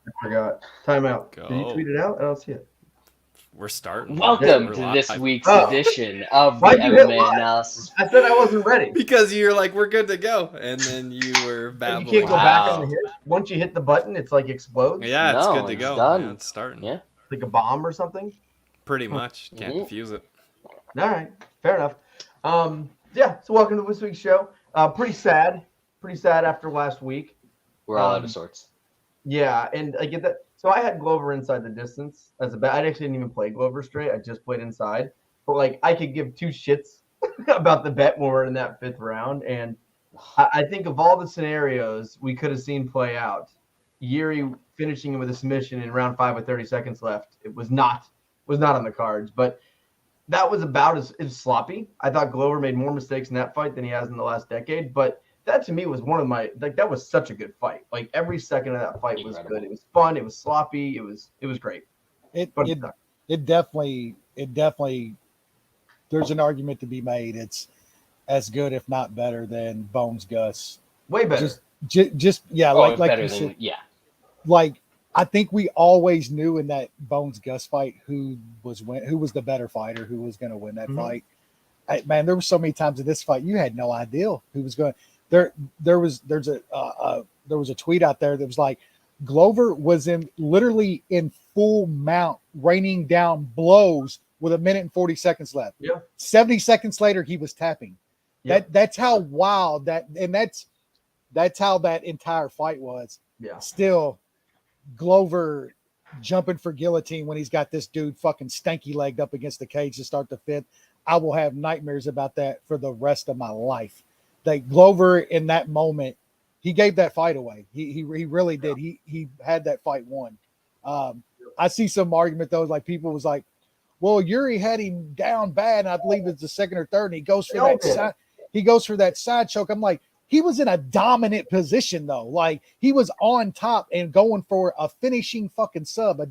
I forgot. Timeout. Go. Did you tweet it out? I don't see it. We're starting. Welcome We're to live. this week's Oh. edition of the Why'd you hit MMA live? Analysis. I said I wasn't ready. Because you're like, we're good to go. And then you were You babbling. can't go back on Wow. the hit. Once you hit the button, it's like explodes. Yeah, it's No, good to it's go. done. Yeah, it's starting. Yeah. Like a bomb or something. Pretty much. Can't Mhm. defuse it. All right, fair enough. Yeah. So welcome to this week's show. Pretty sad after last week. We're all out of sorts. Yeah, and I get that. So I had Glover inside the distance as a bet. I actually didn't even play Glover straight. I just played inside. But like, I could give two shits about the bet when we're in that fifth round. And I think of all the scenarios we could have seen play out, Jiri finishing with a submission in round 5 with 30 seconds left, it was not on the cards. But that was about as sloppy. I thought Glover made more mistakes in that fight than he has in the last decade. But that to me was one of my that was such a good fight. Like every second of that fight was good. It was fun. It was sloppy. It was great. It definitely there's an argument to be made. It's as good, if not better, than Bones Gus. Way better. Just yeah, like better you than said, yeah. like I think we always knew in that Bones Gus fight who was the better fighter, who was going to win that fight. Man, there were so many times in this fight you had no idea who was going. There was a tweet out there that was like Glover was literally in full mount, raining down blows with 1 minute and 40 seconds left. Yeah. 70 seconds later, he was tapping. Yeah. That's how wild that's how that entire fight was. Yeah. Still, Glover jumping for guillotine when he's got this dude fucking stanky legged up against the cage to start the fifth. I will have nightmares about that for the rest of my life. Like Glover in that moment, he gave that fight away. He really did. He had that fight won. I see some argument though, like people was like, well, Jiri had him down bad, and I believe it's the second or third, and he goes for that side choke. I'm like, he was in a dominant position though. Like he was on top and going for a finishing fucking sub.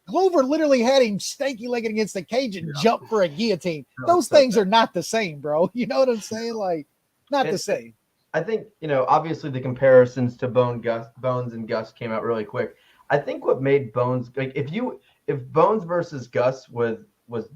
Glover literally had him stanky legged against the cage and jumped for a guillotine. Those things are not the same, bro. You know what I'm saying? Like, not the same. I think, obviously the comparisons to Bones and Gus came out really quick. I think what made Bones, like if Bones versus Gus was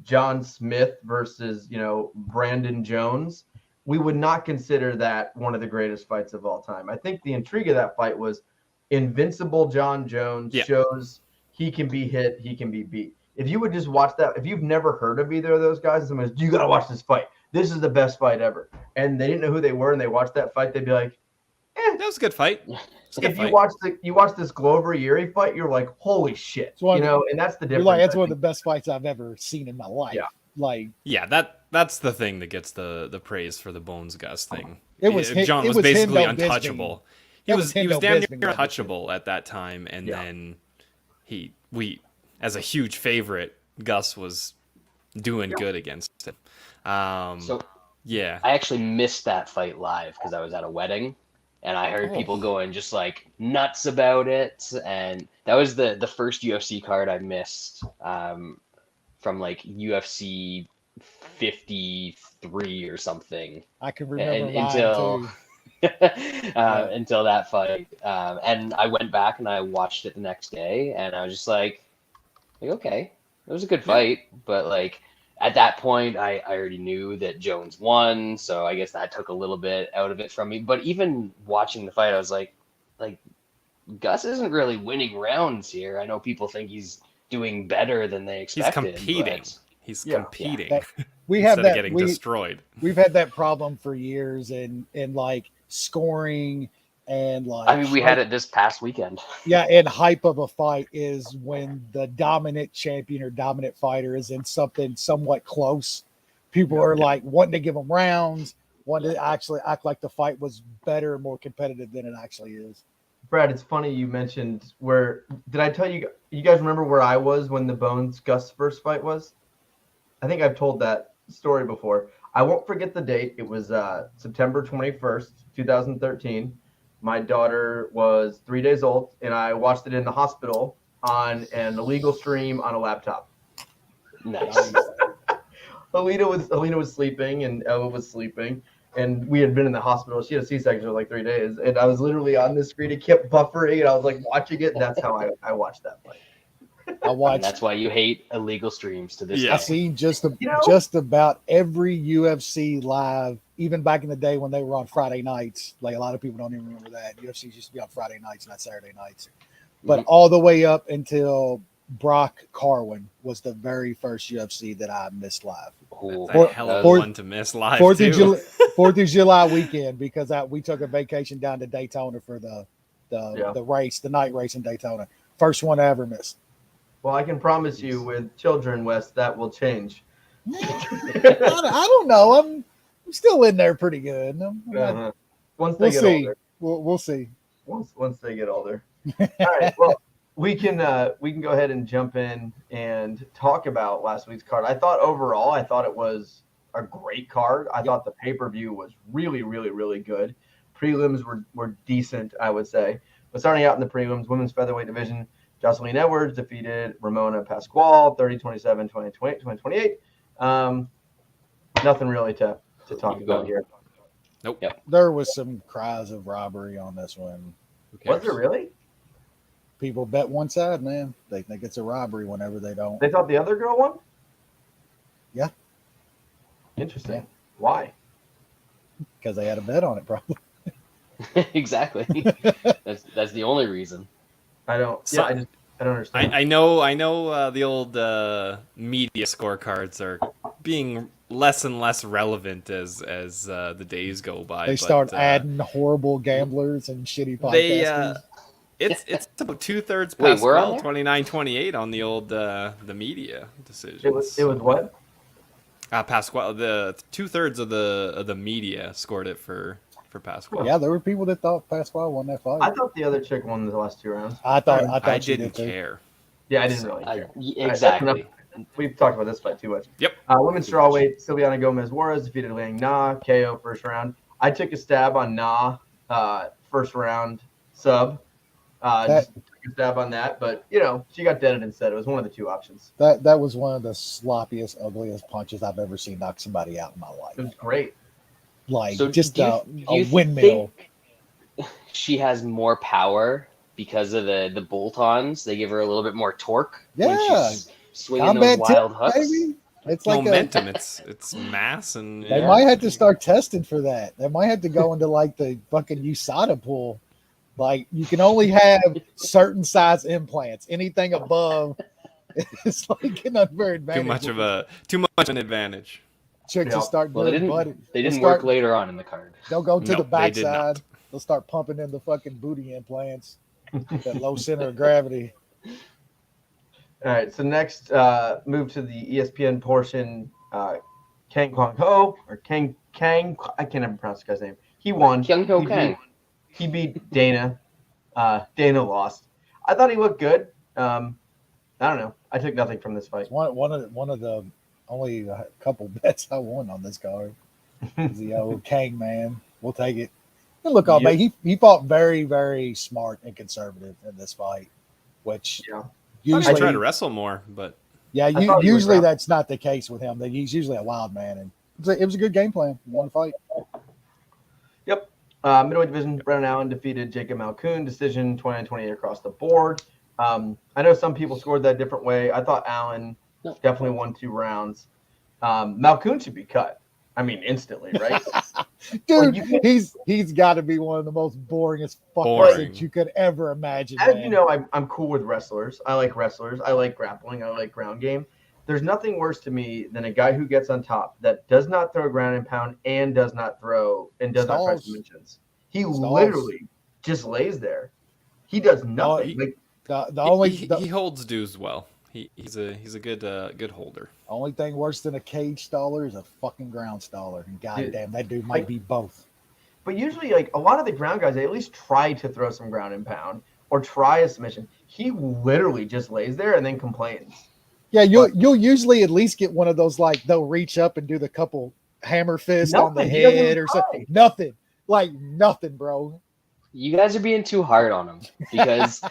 John Smith versus, Brandon Jones, we would not consider that one of the greatest fights of all time. I think the intrigue of that fight was invincible John Jones shows he can be hit, he can be beat. If you would just watch that, if you've never heard of either of those guys, and someone says, you got to watch this fight. This is the best fight ever. And they didn't know who they were, and they watched that fight, they'd be like, that was a good fight. If you watch this Glover Jiri fight, you're like, holy shit. And that's the difference. You're like, that's one of the best fights I've ever seen in my life. Yeah. Like, that's the thing that gets the praise for the Bones Gus thing. John was basically untouchable. He was damn near untouchable at that time, and then we as a huge favorite, Gus was doing good against him. I actually missed that fight live because I was at a wedding, and I heard people going just like nuts about it, and that was the first UFC card I missed from like UFC 53 or something. I can remember until that fight, and I went back and I watched it the next day, and I was just like okay, it was a good fight, but like at that point I already knew that Jones won, so I guess that took a little bit out of it from me. But even watching the fight, I was like Gus isn't really winning rounds here. I know people think he's doing better than they expected. He's competing. We have instead of getting destroyed. We've had that problem for years, and like scoring and like. I mean, we had it this past weekend. Yeah, and hype of a fight is when the dominant champion or dominant fighter is in something somewhat close. People are like wanting to give them rounds, wanting to actually act like the fight was better and more competitive than it actually is. Brad, it's funny you mentioned did I tell you guys remember where I was when the Bones Gus first fight was? I think I've told that story before. I won't forget the date. It was September 21st, 2013. My daughter was 3 days old, and I watched it in the hospital on an illegal stream on a laptop. Nice. Alina was sleeping, and Ella was sleeping. and we had been in the hospital. She had a C-section for like 3 days, and I was literally on the screen. It kept buffering, and I was like watching it. And that's how I watched that fight. And that's why you hate illegal streams to this day. I've seen just about every UFC live, even back in the day when they were on Friday nights. Like a lot of people don't even remember that. UFC used to be on Friday nights, not Saturday nights. But all the way up until Brock Carwin was the very first UFC that I missed live. That's a hell of one to miss live. 4th of July weekend, because we took a vacation down to Daytona for the race, the night race in Daytona. First one I ever missed. Well, I can promise you, with children, Wes, that will change. I don't know. I'm still in there pretty good. Once they get older, we'll see. Once they get older. All right. Well, we can go ahead and jump in and talk about last week's card. I thought it was a great card. I thought the pay-per-view was really, really, really good. Prelims were decent, I would say. But starting out in the prelims, women's featherweight division, Jocelyn Edwards defeated Ramona Pascual, 30-27, 20-28. Nothing really to talk about here. Nope. Yep. There was some cries of robbery on this one. Was there really? People bet one side, man. They think it's a robbery whenever they don't. They thought the other girl won? Yeah. Interesting. Yeah. Why? Because they had a bet on it, probably. Exactly. That's the only reason. I don't understand. I know the old media scorecards are being less and less relevant as the days go by. They start adding horrible gamblers and shitty podcasters. It's about 2/3 Wait, we're Pascual, on 29-28 on the old the media decisions. It was what? Pascual, the 2/3 of the media scored it for Pascual. Yeah, there were people that thought Pascual won that fight. I thought the other chick won the last 2 rounds. I thought I she didn't did too. care. Yeah, I didn't really care. Exactly. We've talked about this fight too much. Yep. Women's strawweight, Silviana Gomez-Juarez defeated Liang Na, KO first round. I took a stab on Na, first round sub. Just took a stab on that, but she got deaded instead. It was one of the 2 options. That was one of the sloppiest, ugliest punches I've ever seen knock somebody out in my life. It was great. Like So just do a you windmill. think she has more power because of the bolt-ons? They give her a little bit more torque when she's swinging Combat those wild tip, hooks. baby. It's like momentum. It's mass, and They might have to start testing for that. They might have to go into like the fucking USADA pool. Like you can only have certain size implants. Anything above is like an unfair advantage. Too much an advantage. Chicks will start Well, doing they didn't work later on in the card. They'll go to No, the they did not. backside. They'll start pumping in the fucking booty implants. That low center of gravity. All right, so next, move to the ESPN portion. Kang Kwang Ho, or Kang, I can't ever pronounce the guy's name. He won. Kyung Ho Kang. He beat Dana. Dana lost. I thought he looked good. I don't know. I took nothing from this fight. It's one of the only couple bets I won on this card. The old Kang man. We'll take it. And look, man, he fought very, very smart and conservative in this fight, which usually I try to wrestle more, but usually that's not the case with him. He's usually a wild man, and it was a good game plan. One fight. Yep. Middleweight division, Brennan Allen defeated Jacob Malkoon, decision 29-28 across the board. I know some people scored that different way. I thought Allen definitely won 2 rounds. Malkoon should be cut. I mean, instantly, right? Dude, he's got to be one of the most boringest fuckers that you could ever imagine. As you know, I'm cool with wrestlers. I like wrestlers. I like grappling. I like ground game. There's nothing worse to me than a guy who gets on top that does not throw ground and pound and does not throw and does not try submissions. He literally just lays there. He does nothing. He holds dues well. He's a good holder. Only thing worse than a cage staller is a fucking ground staller. And goddamn, that dude might be both. But usually, like a lot of the ground guys, they at least try to throw some ground and pound or try a submission. He literally just lays there and then complains. Yeah, you'll usually at least get one of those, like they'll reach up and do the couple hammer fist on the head or something. Nothing, bro. You guys are being too hard on him because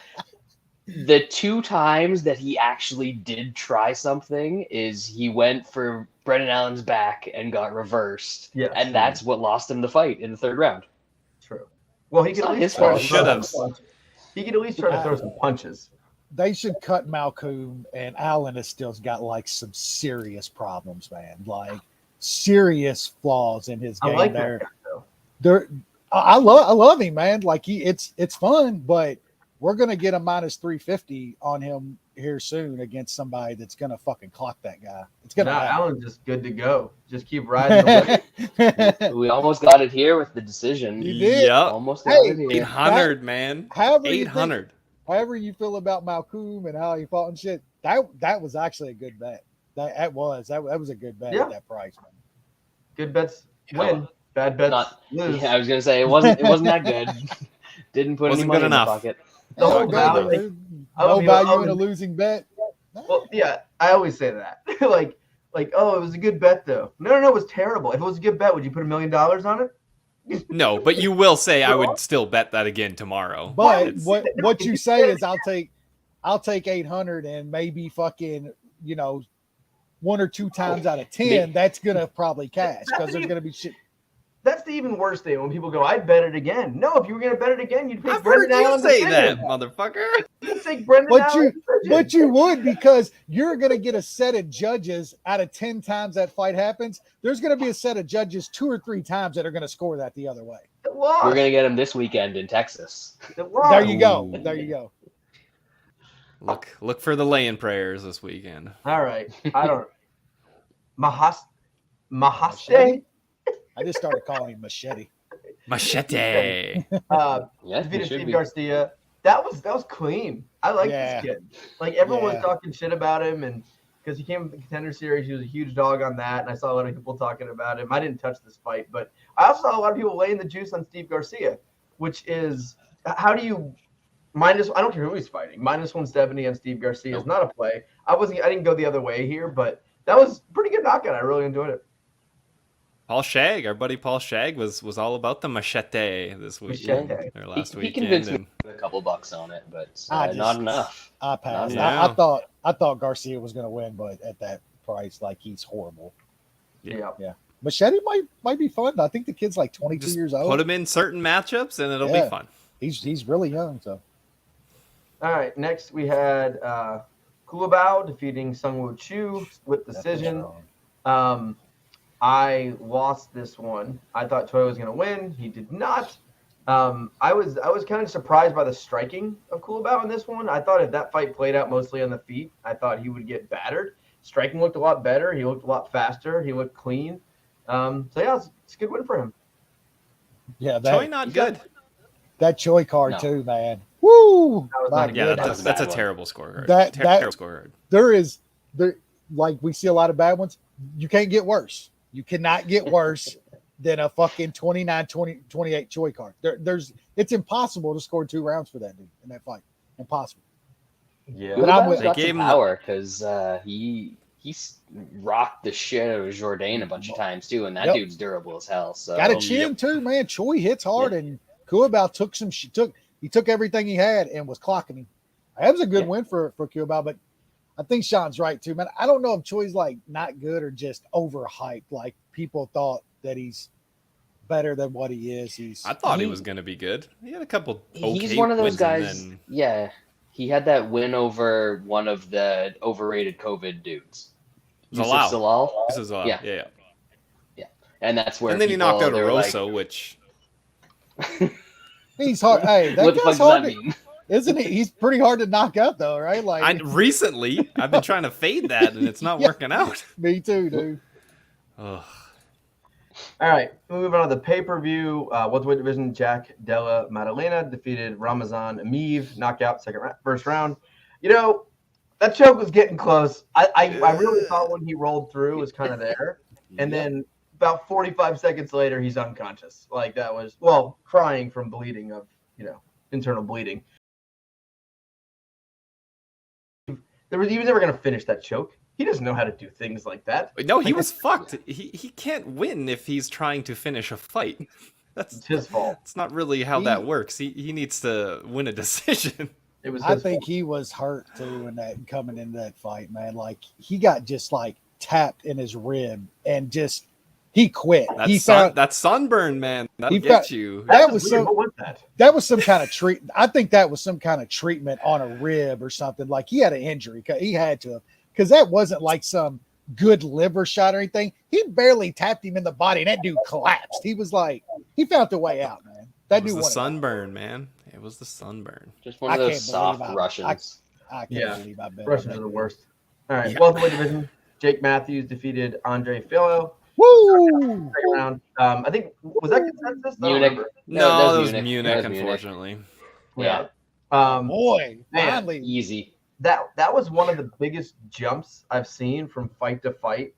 The 2 times that he actually did try something is he went for Brendan Allen's back and got reversed. Yes. And that's what lost him the fight in the 3rd round. True. Well, he It's could at not least his fault. try to Should've. throw some punches. He could at least try to throw some punches. They should cut Malcolm, and Allen has still got like some serious problems, man. Like serious flaws in his game. I like there. that guy, though. There, I love him, man. Like it's fun, but we're gonna get a minus 350 on him here soon against somebody that's gonna fucking clock that guy. It's gonna happen. Allen's just good to go. Just keep riding the wave. We almost got it here with the decision. You did? Yep. Almost got Hey, it here. 800, man. However you think- 800. However you feel about Malcolm and how he fought and shit, that was actually a good bet. That was a good bet Yeah. at that price, man. Good bets win. Bad bets Not- lose. Yeah, I was gonna say it wasn't that good. Didn't put any Wasn't money good in the enough. pocket. The whole No value, value, like, no mean, value in a losing bet. well, yeah, I always say that. like, oh, it was a good bet though. No, it was terrible. If it was a good bet, would you put $1 million on it? No, but you will say I would still bet that again tomorrow. But It's- what you say is I'll take 800 and maybe fucking 1 or 2 times out of 10 that's gonna probably cash because there's gonna be shit. That's the even worse thing when people go, I'd bet it again. No, if you were going to bet it again, you'd pick I've heard Brendan you Allen. say that, motherfucker. You'd take Brendan But Allen. But you would because you're gonna get a set of judges out of 10 times that fight happens. There's gonna be a set of judges 2 or 3 times that are gonna score that the other way. It lost. We're gonna get him this weekend in Texas. It lost. There you go. There you go. Look for the laying prayers this weekend. All right. I don't. Mahaste. I just started calling him Machete. Machete. Yeah, Defeated it should Steve be. Garcia. That was clean. I like Yeah. this kid. Like everyone was Yeah. talking shit about him, and because he came from the Contender Series, he was a huge dog on that. And I saw a lot of people talking about him. I didn't touch this fight, but I also saw a lot of people laying the juice on Steve Garcia, which is how do you minus? I don't care who he's fighting. Minus 170 on Steve Garcia is not a play. I didn't go the other way here, but that was a pretty good knockout. I really enjoyed it. Paul Shag, our buddy Paul Shag was all about the machete this weekend Machete. or last He weekend. convinced and me with a couple bucks on it, but I not just- enough. I passed. Yeah. I thought Garcia was gonna win, but at that price, like he's horrible. Yeah. Machete might be fun. I think the kid's like 22 just years old. put him in certain matchups and it'll Yeah. be fun. He's really young, so All right. Next we had Kulabao defeating Sungwoo Chu with decision. strong. I lost this one. I thought Choi was going to win. He did not. I was kind of surprised by the striking of Kulabao in this one. I thought if that fight played out mostly on the feet, I thought he would get battered. Striking looked a lot better. He looked a lot faster. He looked clean. So yeah, it's a good win for him. Yeah, Choi not good. that Choi card No. too, man. Woo! That was My not Yeah, good. goodness. that's a bad one. terrible scorecard. That- Terrible scorecard. there like we see a lot of bad ones. You can't get worse. You cannot get worse than a fucking 29-28 Choi card. It's impossible to score 2 rounds for that dude in that fight. Impossible. Yeah. But I'm Kulabau's with- They got gave some him the- power because he's rocked the shit out of Jourdain a bunch of times too, and that Yep. dude's durable as hell. So Got a chin too, man. Choi hits hard, and Kulabao took everything he had and was clocking him. That was a good win for Kulabao, but I think Sean's right too, man. I don't know if Choi's like not good or just overhyped. Like people thought that he's better than what he is. I thought he He- was going to be good. He had a couple okay he's one of those wins guys. and then- Yeah, he had that win over one of the overrated COVID dudes. Zalal. Zalal. This is Yeah. And that's where And then he knocked out they were like, Oroso, which He's hard. Hey, that what the fuck guy's does hard, that mean? isn't he? He's pretty hard to knock out, though, right? Like recently I've been trying to fade that and it's not Yeah. working out. me too, dude. Ugh. All right, moving on to the pay-per-view. Welterweight division, Jack Della Maddalena defeated Ramazan Ameev, knockout, first round. You know, that choke was getting close. I really thought when he rolled through it was kind of there. And then about 45 seconds later, he's unconscious. Like that was, crying from bleeding of, internal bleeding. He was never going to finish that choke. He doesn't know how to do things like that. No, he was fucked. He can't win if he's trying to finish a fight. It's his fault. That's not really how that works. He needs to win a decision. I think he was hurt too in that coming into that fight, man. Like he got just like tapped in his rib and just he quit. That sunburn, man. That'll get you. What was that? That was some kind of treat. I think that was some kind of treatment on a rib or something. Like he had an injury. He had to, because that wasn't like some good liver shot or anything. He barely tapped him in the body, and that dude collapsed. He was like, he found the way out, man. That dude was the sunburn, man. It was the sunburn. Just one of those soft Russians. I can't believe I bet. Russians are the worst. All right, welterweight division. Jake Matthews defeated Andre Filo. Woo! Second round. I think was that consensus? Munich. No, that was Munich, unfortunately. Yeah. Boy, man, finally. Easy. That was one of the biggest jumps I've seen from fight to fight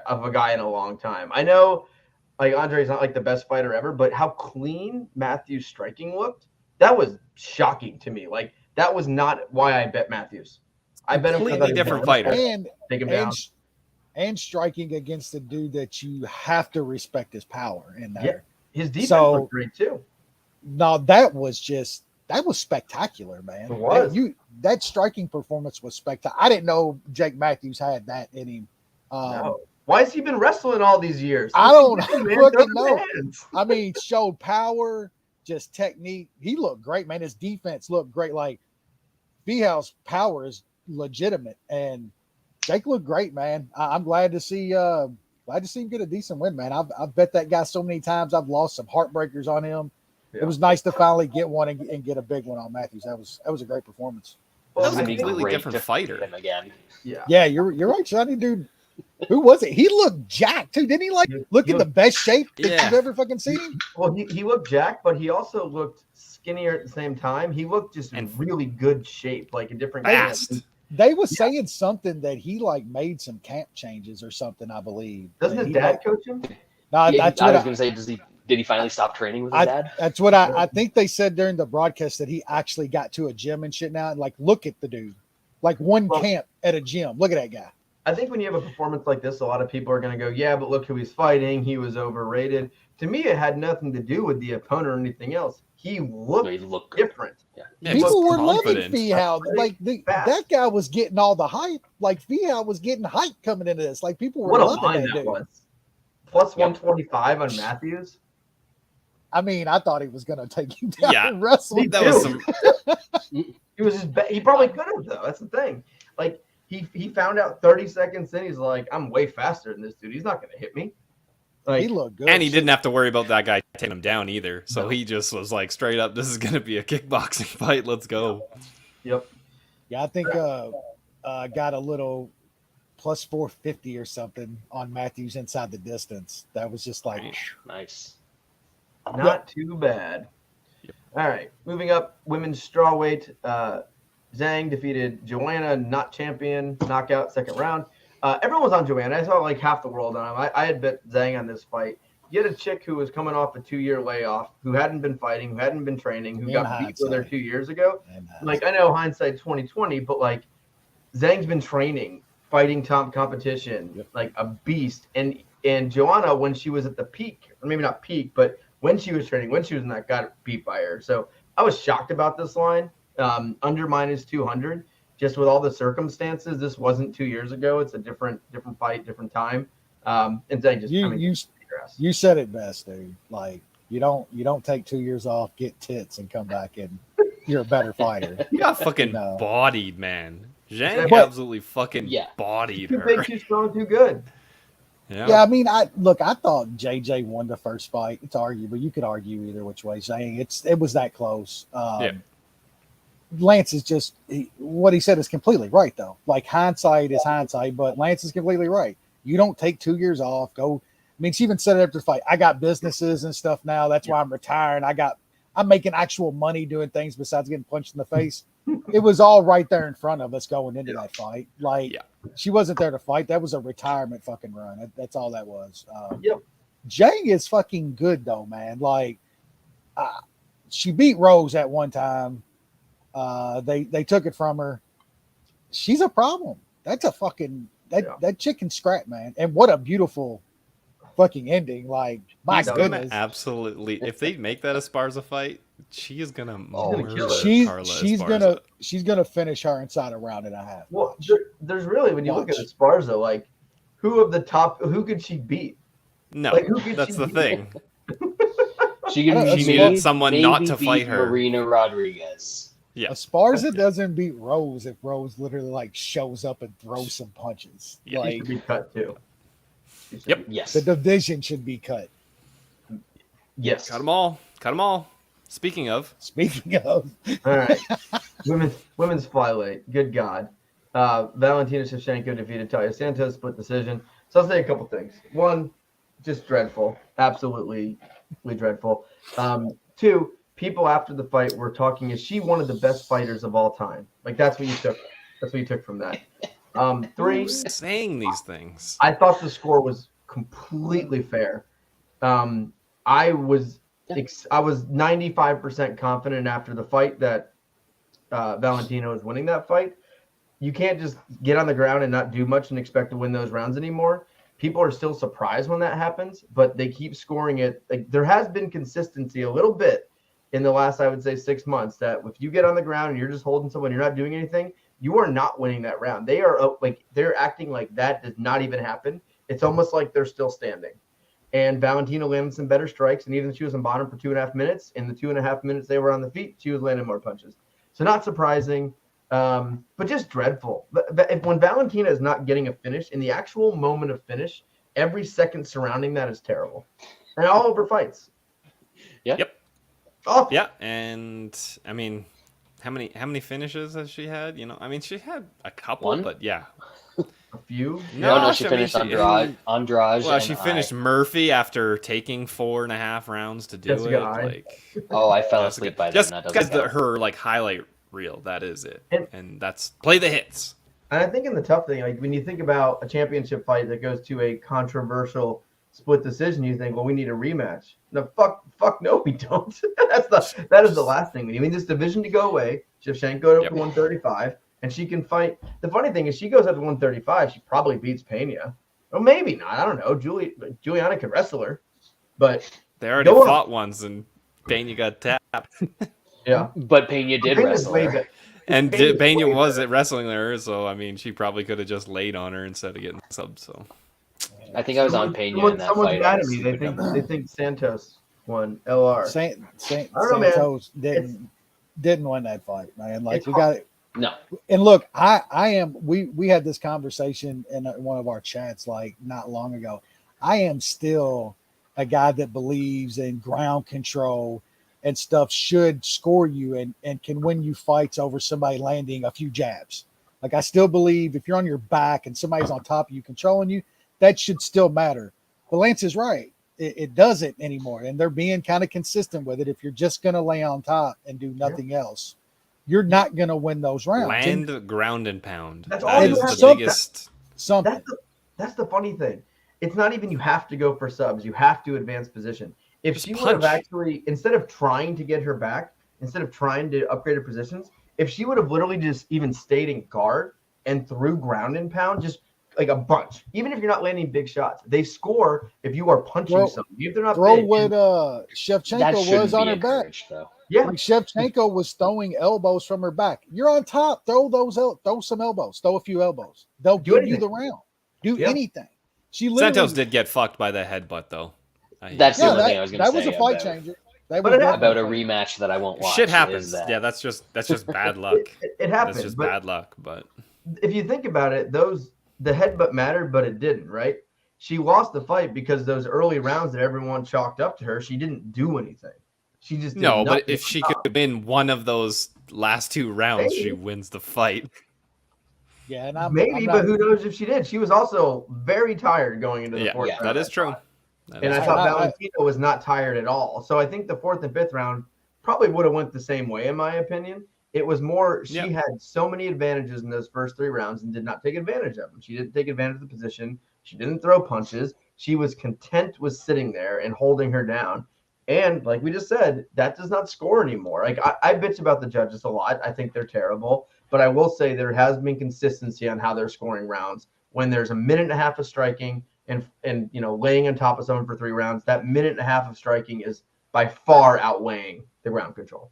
of a guy in a long time. I know, like Andre's not like the best fighter ever, but how clean Matthews' striking looked, that was shocking to me. Like that was not why I bet Matthews. I bet him completely different fighter. And take him down. And striking against a dude that you have to respect his power in there. Yeah, his defense looked great too. No, that was spectacular, man. It was. That striking performance was spectacular. I didn't know Jake Matthews had that in him. No. Why has he been wrestling all these years? I don't fucking know. I mean, showed power, just technique. He looked great, man. His defense looked great. Like Fihal's power is legitimate, and Jake looked great, man. I'm glad to see him get a decent win, man. I've bet that guy so many times. I've lost some heartbreakers on him. Yeah. It was nice to finally get one and get a big one on Matthews. That was a great performance. That was a completely different fighter. Again. Yeah, you're right, Sonny, dude. Who was it? He looked jacked too, didn't he? Like look in the best shape that you've ever fucking seen him. Well, he looked jacked, but he also looked skinnier at the same time. He looked just in really good shape, like a different fast. They was saying something that he like made some camp changes or something, I believe. Doesn't his dad coach him? No, I was going to say, did he finally stop training with his dad? That's what I think they said during the broadcast, that he actually got to a gym and shit now. And like, look at the dude, like camp at a gym. Look at that guy. I think when you have a performance like this, a lot of people are going to go, yeah, but look who he's fighting. He was overrated. To me, it had nothing to do with the opponent or anything else. He looked different. Yeah, people were loving Fihal. Like that guy was getting all the hype. Like Fihal was getting hype coming into this. Like people were loving that dude. Was. Plus 125 on Matthews. I mean, I thought he was going to take him down and wrestle. That was some. He was he probably could have though. That's the thing. Like he found out 30 seconds in. He's like, I'm way faster than this dude. He's not going to hit me. Like, he looked good, and he didn't have to worry about that guy taking him down either. So he just was like, straight up, this is going to be a kickboxing fight. Let's go. Yep. Yeah, I think got a little plus 450 or something on Matthews inside the distance. That was just like nice. Not too bad. Yep. All right, moving up, women's strawweight. Zhang defeated Joanna, not champion, knockout, second round. Everyone was on Joanna. I saw like half the world on him. I had bet Zhang on this fight. You had a chick who was coming off a 2-year layoff, who hadn't been fighting, who hadn't been training, who got beat with her 2 years ago. Like I know hindsight 2020, but like Zhang's been training, fighting top competition, like a beast. And Joanna, when she was at the peak, or maybe not peak, but when she was training, when she was in that, got beat by her. So I was shocked about this line. Under minus 200. Just with all the circumstances, this wasn't 2 years ago. It's a different fight, different time. And Zhang just you said it best, dude. Like you don't take 2 years off, get tits, and come back and you're a better fighter. You got fucking bodied, man. Zhang absolutely fucking bodied her. Too big, too strong, too good. Yeah, I mean, I thought JJ won the first fight. It's arguable. You could argue either which way. Zhang, it was that close. Lance is just what he said is completely right, though. Like hindsight is hindsight, but Lance is completely right. You don't take 2 years off. Go. I mean, she even said it after the fight. I got businesses and stuff now. That's why I'm retiring. I'm making actual money doing things besides getting punched in the face. It was all right there in front of us going into that fight. Like she wasn't there to fight. That was a retirement fucking run. That's all that was. Zhang is fucking good though, man. Like she beat Rose at one time. They took it from her. She's a problem. That's a fucking that chick can scrap, man. And what a beautiful fucking ending. Like my goodness. Absolutely. If they make that a Esparza fight, she is gonna gonna kill murder her. Carla she's Esparza. gonna finish her inside a round and a half. Well, there's really, when you look at Esparza, like, who could she beat? No, Like, who could that's she the beat? thing. She needed someone not to fight her. Marina Rodriguez. Yeah, Esparza doesn't beat Rose if Rose literally like shows up and throws some punches. Yeah, She Like should be cut too. Yep. Yes. the division should be cut. Yes. cut them all. Cut them all. Speaking of, Speaking of, All right. Women's flyweight. Good God. Valentina Shevchenko defeated Talia Santos, split decision. So I'll say a couple things. One, just dreadful. Absolutely dreadful. Two, people after the fight were talking, is she one of the best fighters of all time? Like, that's what you took. That's what you took from that. Three, who's saying these things? I thought the score was completely fair. I was 95% confident after the fight that Valentina was winning that fight. You can't just get on the ground and not do much and expect to win those rounds anymore. People are still surprised when that happens, but they keep scoring it. Like, there has been consistency a little bit in the last, I would say, 6 months, that if you get on the ground and you're just holding someone, you're not doing anything, you are not winning that round. They are they're acting like that does not even happen. It's almost like they're still standing. And Valentina landed some better strikes, and even if she was on bottom for 2.5 minutes, in the 2.5 minutes they were on the feet, she was landing more punches. So not surprising, but just dreadful. When Valentina is not getting a finish, in the actual moment of finish, every second surrounding that is terrible. And all over fights. Yeah. Yep. Oh, Yeah, and I mean, how many finishes has she had? You know, I mean, she had a couple, One? but yeah, a few. No, she I mean, finished Andrade. Well, she finished Murphy after taking 4.5 rounds to do Jessica it. I. I fell asleep by then. Just That because doesn't count. her like highlight reel, that is it, And- and that's play the hits. And I think in the tough thing, like when you think about a championship fight that goes to a controversial split decision, you think, well, we need a rematch. No, fuck no, we don't. That is the last thing we need. We need this division to go away. Shevchenko up to 135, and she can fight. The funny thing is, she goes up to 135, she probably beats Pena. Or maybe not. I don't know. Juliana could wrestle her, but They already Go on. fought once, and Pena got tapped, yeah, But Pena did Pena's wrestle way her. better. and Pena's Pena way was better. at wrestling her, so I mean, she probably could have just laid on her instead of getting subbed. So I think I was on Pena in that Someone's fight. mad at me. They think Santos won LR. Santos didn't win that fight, man. Like, It's we got it. No. And look, I am. We had this conversation in one of our chats like not long ago. I am still a guy that believes in ground control and stuff should score you and can win you fights over somebody landing a few jabs. Like, I still believe if you're on your back and somebody's on top of you controlling you, that should still matter. But Lance is right. It doesn't anymore. And they're being kind of consistent with it. If you're just going to lay on top and do nothing else, you're not going to win those rounds. land, ground, and pound. That's That all is you have the to- biggest. Something. That's the funny thing. It's not even you have to go for subs. You have to advance position. If Just she would have punch. actually, instead of trying to get her back, instead of trying to upgrade her positions, if she would have literally just even stayed in guard and threw ground and pound, just like a bunch, even if you're not landing big shots, they score if you are punching something. If they're not Throw big, what That Shevchenko shouldn't was on be her back. encouraged, though. yeah, Like, Shevchenko was throwing elbows from her back. You're on top. Throw some elbows. Throw a few elbows. They'll Do give you anything. the round. Do Yeah. anything. She literally. Santos did get fucked by the headbutt, though. That's the Yeah, only thing I was going to that say. was a fight about, changer. That But was it definitely about a fight changer. rematch that I won't watch. Shit is happens. that- Yeah, that's just bad luck. it happens. That's just but bad luck. But if you think about it, the headbutt mattered, but it didn't, right? She lost the fight because those early rounds that everyone chalked up to her, she didn't do anything. She just did no, but nothing. if she could win one of those last two rounds, she Maybe. wins the fight. Yeah, and I'm Maybe, not, but who knows if she did? She was also very tired going into the Yeah, fourth yeah, round. that is true. That And is I true. thought I- Valentina was not tired at all. So I think the fourth and fifth round probably would have went the same way, in my opinion. It was more she Yeah. had so many advantages in those first 3 rounds and did not take advantage of them. She didn't take advantage of the position. She didn't throw punches. She was content with sitting there and holding her down. And like we just said, that does not score anymore. Like I bitch about the judges a lot. I think they're terrible. But I will say there has been consistency on how they're scoring rounds. When there's a minute and a half of striking and laying on top of someone for 3 rounds, that minute and a half of striking is by far outweighing the ground control.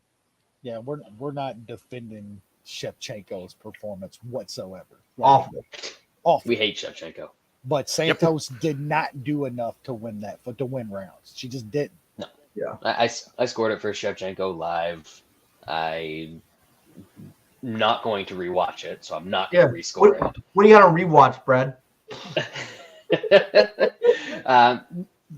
Yeah, we're not defending Shevchenko's performance whatsoever. Awful. We hate Shevchenko. But Santos did not do enough to win rounds. She just didn't. No. Yeah. I scored it for Shevchenko live. I'm not going to rewatch it, so I'm not going to rescore it. What do you got on rewatch, Brad?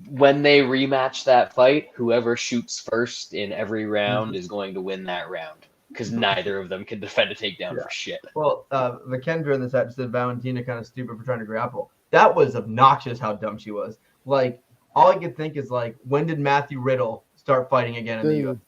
When they rematch that fight, whoever shoots first in every round is going to win that round because neither of them can defend a takedown for shit. Well, Vikendra in this app said Valentina kind of stupid for trying to grapple. That was obnoxious how dumb she was. Like, all I could think is, like, when did Matthew Riddle start fighting again in the UFC?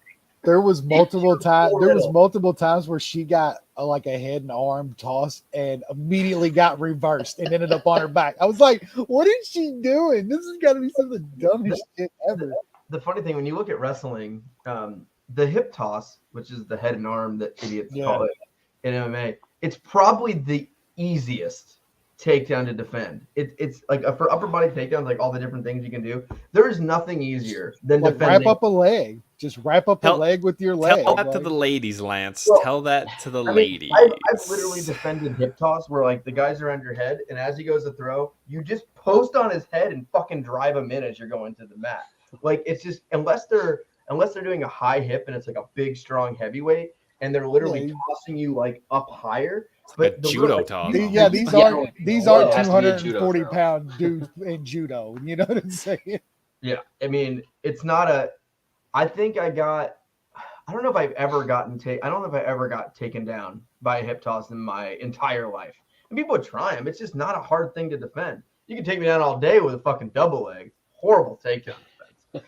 There was multiple times where she got a head and arm toss and immediately got reversed and ended up on her back. I was like, what is she doing? This has got to be some of the dumbest shit ever. The funny thing, when you look at wrestling, the hip toss, which is the head and arm that idiots call it in MMA, it's probably the easiest takedown to defend. It's like for upper body takedowns, like all the different things you can do. There is nothing easier than defending. Wrap up a leg. Just wrap up a leg with your leg. Tell that to the ladies, Lance. Tell that to the ladies. I've literally defended hip toss where like the guys are on your head, and as he goes to throw, you just post on his head and fucking drive him in as you're going to the mat. Like it's just unless they're doing a high hip and it's like a big strong heavyweight and they're literally tossing you like up higher. But the judo toss. These aren't 240-pound dudes in judo. You know what I'm saying? Yeah, I mean it's not a. I think I don't know if I've ever gotten I don't know if I ever got taken down by a hip toss in my entire life. And people would try them. It's just not a hard thing to defend. You can take me down all day with a fucking double leg. Horrible takedown defense.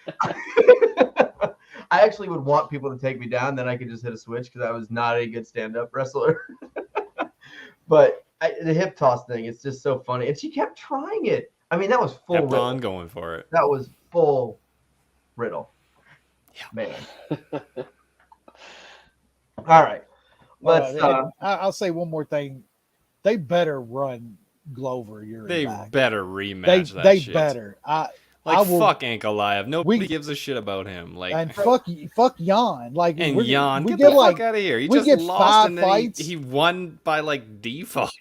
I actually would want people to take me down, then I could just hit a switch because I was not a good stand-up wrestler. But the hip toss thing, it's just so funny. And she kept trying it. I mean, that was full Kept Riddle. on going for it. That was full Riddle. Yeah. Man. All right. Let's. I'll say one more thing. They better run Glover. They back. better rematch that they shit. Better. Fuck Ankalaev. Nobody gives a shit about him. Like, and fuck Jan. Like, and Jan, we get get the fuck out of here. He just lost and then he won by like default.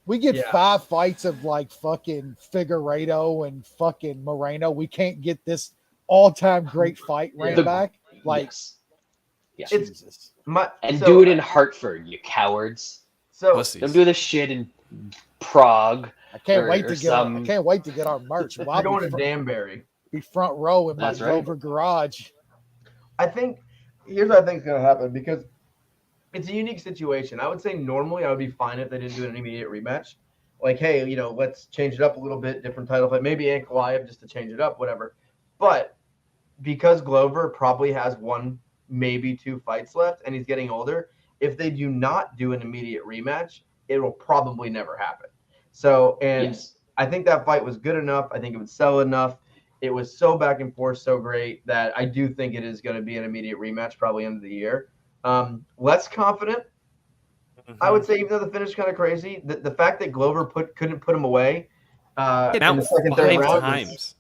We get 5 fights of like fucking Figueiredo and fucking Moreno. We can't get this all-time great fight ran back. Like, Jesus. Do it in Hartford, you cowards. So don't do this shit in Prague. I can't wait to get our merch. We're going to Danbury. Be front row in my Glover garage. I think here's what I think is going to happen because it's a unique situation. I would say normally I would be fine if they didn't do an immediate rematch. Like, hey, let's change it up a little bit, different title fight, maybe Ankalaev just to change it up, whatever. But because Glover probably has 1, maybe 2 fights left, and he's getting older, if they do not do an immediate rematch, it will probably never happen. So, I think that fight was good enough. I think it would sell enough. It was so back and forth, so great that I do think it is going to be an immediate rematch, probably end of the year. Less confident, I would say, even though the finish is kind of crazy. The fact that Glover couldn't put him away in the second, third round. Times.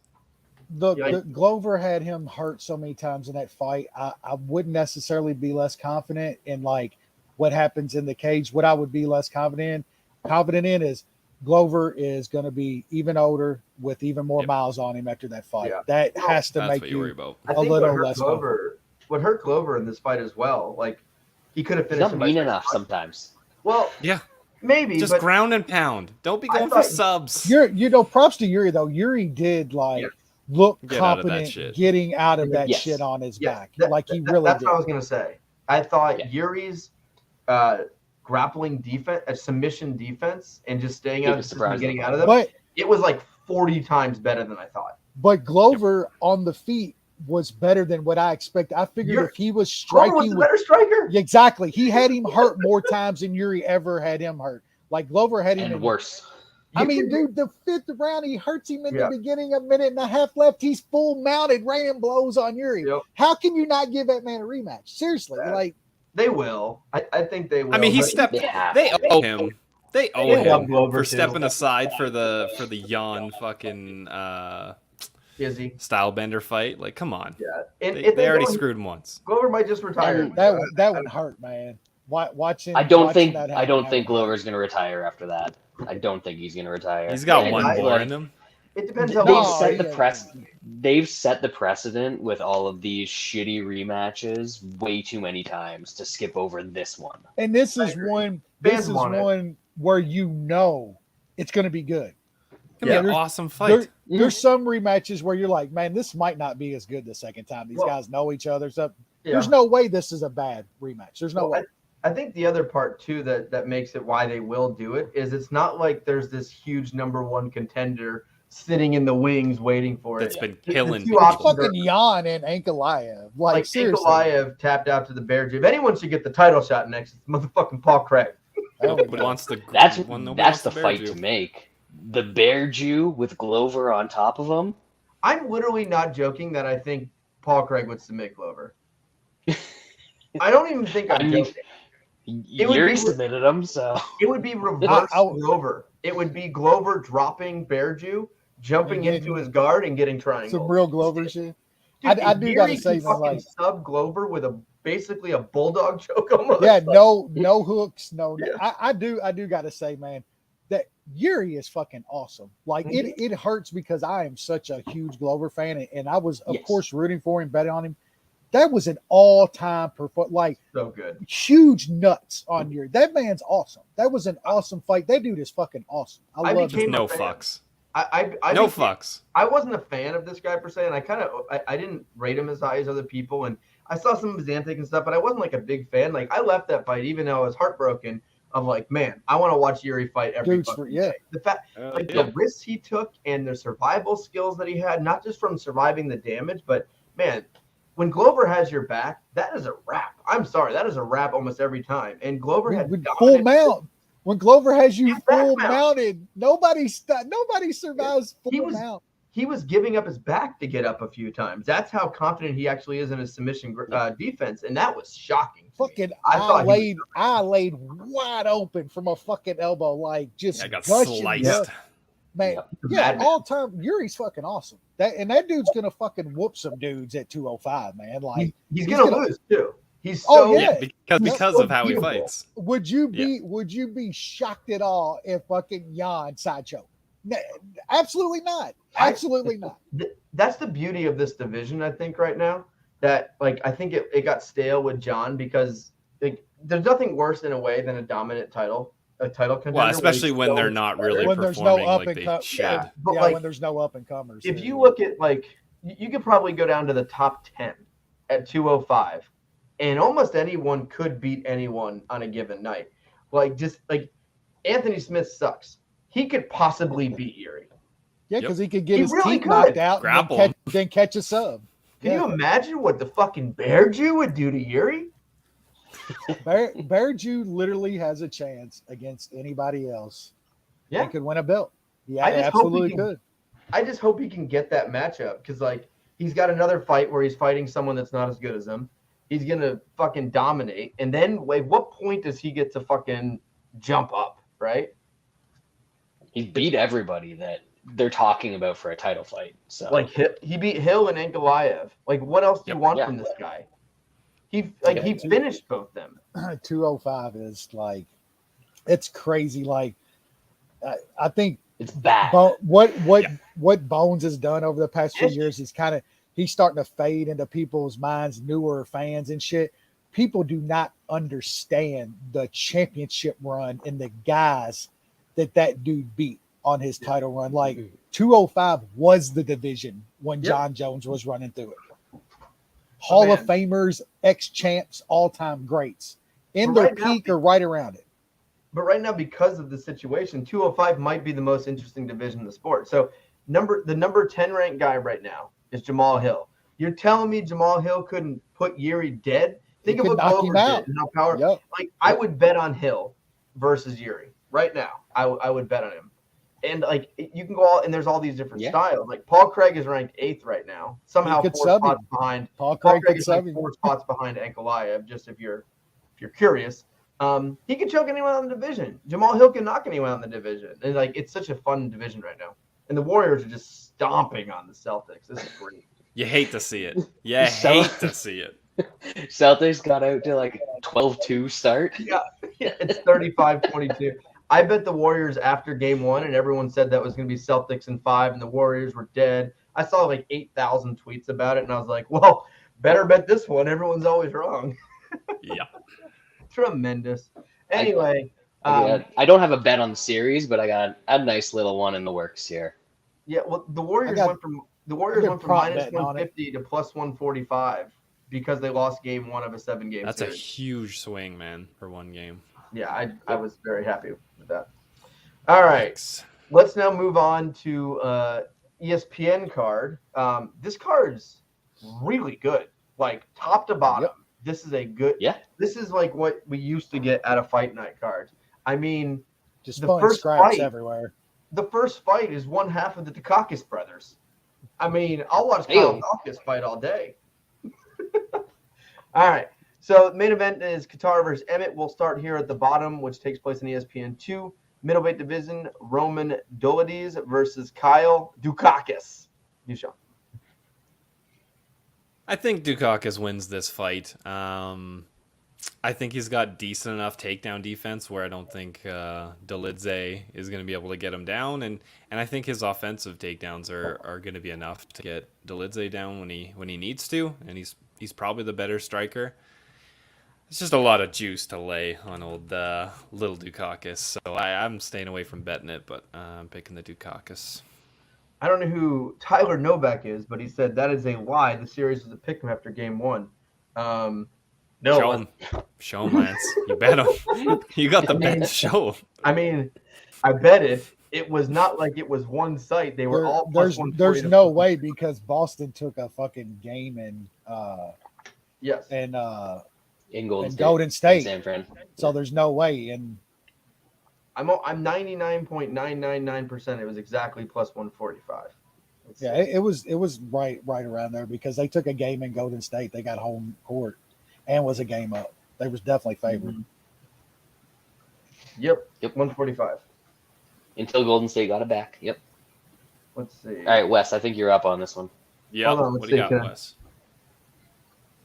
The Glover had him hurt so many times in that fight. I wouldn't necessarily be less confident in like what happens in the cage. What I would be less confident in is Glover is going to be even older with even more miles on him after that fight. Yeah. That has to make you worry about. a little less confident. What hurt Glover in this fight as well, like he could have finished. He's not mean enough sometimes. Well, yeah, maybe just ground and pound. Don't be going for subs. Props to Jiri though. Jiri did look confident getting out of that shit on his back. He really did. That's what I was gonna say. I thought Yuri's grappling defense, submission defense, and just staying out of and getting out of them. But it was like 40 times better than I thought. But Glover on the feet was better than what I expected. I figured if he was striking, was a better striker. Exactly. He had him hurt more times than Jiri ever had him hurt. Like Glover had him worse. I mean, dude, the 5th round, he hurts him in the beginning, a minute and a half left. He's full mounted, raining blows on Jiri. Yep. How can you not give that man a rematch? Seriously, they will. I think they will. I mean, he stepped. They owe him. They owe him for stepping aside for the Jan fucking. Kizzy. style bender fight. Like, come on. Yeah, and They already screwed him once. Glover might just retire. That would hurt, man. Watching. I don't watching think Glover's gonna retire after that. I don't think he's gonna retire. He's got one more like, in him. It depends how They've set the precedent with all of these shitty rematches way too many times to skip over this one. And this is one. This is one where it's going to be good. It's gonna be an awesome fight. There's some rematches where you're like, man, this might not be as good the second time. These guys know each other. So there's no way this is a bad rematch. There's no way. I think the other part too that makes it why they will do it is it's not like there's this huge number one contender sitting in the wings waiting for it. That's been killing people. Fucking Yan and Ankalaev. Like seriously. Ankalaev tapped out to the bear Jew. If anyone should get the title shot next, it's motherfucking Paul Craig. That's the fight to make. The bear Jew with Glover on top of him. I'm literally not joking that I think Paul Craig would submit Glover. I don't even think I'm joking. Yuri submitted him, so it would be reverse Glover. It would be Glover dropping bear Jew, jumping into his guard and getting triangle. Some real Glover shit. Dude, I do gotta say, like sub Glover with basically a bulldog choke almost. Yeah, no hooks, no. Yeah. I do gotta say, man, that Jiri is fucking awesome. Like it hurts because I am such a huge Glover fan, and I was of course rooting for him, betting on him. That was an all-time like so good. Huge nuts on Jiri. That man's awesome. That was an awesome fight. That dude is fucking awesome. I love him. No fucks. No fucks. I wasn't a fan of this guy per se, and I didn't rate him as high as other people, and I saw some of his antics and stuff, but I wasn't like a big fan. Like I left that fight even though I was heartbroken. Of like, man, I want to watch Jiri fight every day. The fact, the risks he took and the survival skills that he had, not just from surviving the damage, but man, when Glover has your back, that is a wrap. I'm sorry, that is a wrap almost every time. And Glover had full mount. When Glover has you full mounted, nobody survives full mount. He was giving up his back to get up a few times. That's how confident he actually is in his submission defense, and that was shocking. Fucking, I laid wide open from a fucking elbow, like just got sliced. Man, all time. Jiri's fucking awesome. That dude's gonna fucking whoop some dudes at 205, man. Like he's gonna lose too. He's because of how he fights. Would you be shocked at all if fucking Yan sideshow? Absolutely not. Absolutely not. That's the beauty of this division, I think, right now. That like I think it got stale with John because like there's nothing worse in a way than a dominant title contender. Well, especially when they're not really performing like they should. Yeah, when there's no up and comers. If you look at like you could probably go down to the top 10 at 205, and almost anyone could beat anyone on a given night. Like just like Anthony Smith sucks. He could possibly beat Jiri. Yeah, because he could get his teeth knocked out and then catch a sub. Can you imagine what the fucking Bear Jew would do to Jiri? Bear Jew literally has a chance against anybody else. Yeah. He could win a belt. Yeah, absolutely could. I just hope he can get that matchup because, like, he's got another fight where he's fighting someone that's not as good as him. He's going to fucking dominate. And then, like, what point does he get to fucking jump up, right? He beat everybody that they're talking about for a title fight. So like he beat Hill and Ankalaev. Like what else do you want from this guy? He finished both them. 205 is like it's crazy. Like I think it's bad. What Bones has done over the past few years is he's starting to fade into people's minds, newer fans and shit. People do not understand the championship run and the guys that dude beat on his title run. Like 205 was the division when John Jones was running through it. Hall of Famers, ex-champs, all-time greats in their peak or right around it. But right now, because of the situation, 205 might be the most interesting division in the sport. So the number 10 ranked guy right now is Jamal Hill. You're telling me Jamal Hill couldn't put Jiri dead? Think of what Glover did and how powerful. Like I would bet on Hill versus Jiri right now. I would bet on him. And like you can go and there's all these different styles. Like Paul Craig is ranked 8th right now. Somehow 4 spots behind. Paul Craig is like 4 spots behind Ankalaev. Just if you're curious, he can choke anyone on the division. Jamal Hill can knock anyone on the division. And like it's such a fun division right now. and the Warriors are just stomping on the Celtics. This is great. You hate to see it. You hate to see it. Celtics got out to like 12-2 start. Yeah, it's 35-22. I bet the Warriors after game 1, and everyone said that was going to be Celtics in 5, and the Warriors were dead. I saw like 8,000 tweets about it, and I was like, well, better bet this one. Everyone's always wrong. Yeah. Tremendous. Anyway. I don't have a bet on the series, but I got a nice little one in the works here. Yeah, well, the Warriors went from minus 150 to plus 145 because they lost game 1 of a 7-game That's series. a huge swing, man, for one game. Yeah, I was very happy with that. All right. Thanks. Let's now move on to ESPN card. This card's really good, like top to bottom. Yep. This is a good. Yeah. This is like what we used to get out of Fight Night cards. I mean, Just the fun first scraps fight everywhere. The first fight is one half of the Daukaus brothers. I mean, I'll watch Kyle Daukaus fight all day. All right. So the main event is Kattar versus Emmett. We'll start here at the bottom, which takes place in ESPN 2. Middleweight division, Roman Dolidzevs versus Kyle Daukaus. Yusha. I think Daukaus wins this fight. I think he's got decent enough takedown defense where I don't think Dolidzevs is going to be able to get him down, and I think his offensive takedowns are going to be enough to get Dolidzevs down when he needs to, and he's probably the better striker. It's just a lot of juice to lay on old little Daukaus, so I'm staying away from betting it, but I'm picking the Daukaus. I don't know who Tyler Novak is, but he said that is a lie. The series was a pick 'em after game 1. No, Show him, Lance. You bet him. You got the bet. Show him. I mean, I bet it. It was not like it was one site. They were all plus 140. There's no way because Boston took a fucking game in yes. And In Golden and State. Golden State. San Fran. So there's no way. And I'm 99.999%. It was exactly plus 145. yeah, it was right around there because they took a game in Golden State. They got home court and was a game up. They was definitely favored. Yep. 145. Until Golden State got it back. Yep. Let's see. All right, Wes, I think you're up on this one. Yeah. Hold on, What do you got, let's see, Wes?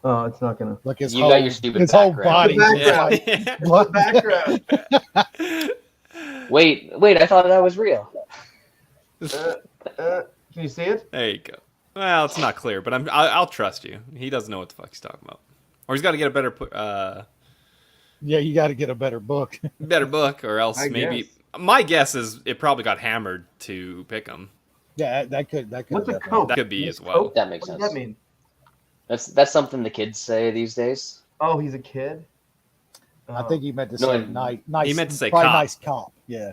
Oh, it's not gonna. Look, his You whole, got your stupid his whole background. body. The is like, Background. Wait, I thought that was real. Can you see it? There you go. Well, it's not clear, but I'll trust you. He doesn't know what the fuck he's talking about, or he's got to get a better yeah, you got to get a better book. book, or else I maybe. guess. My guess is it probably got hammered to pick him. Yeah, that could. What's a definitely- coke? That could be What's as well. coke? That makes What sense. does that mean? That's something the kids say these days. Oh, he's a kid. I think he meant to No, say nice. he meant to say probably cop. nice cop. Yeah.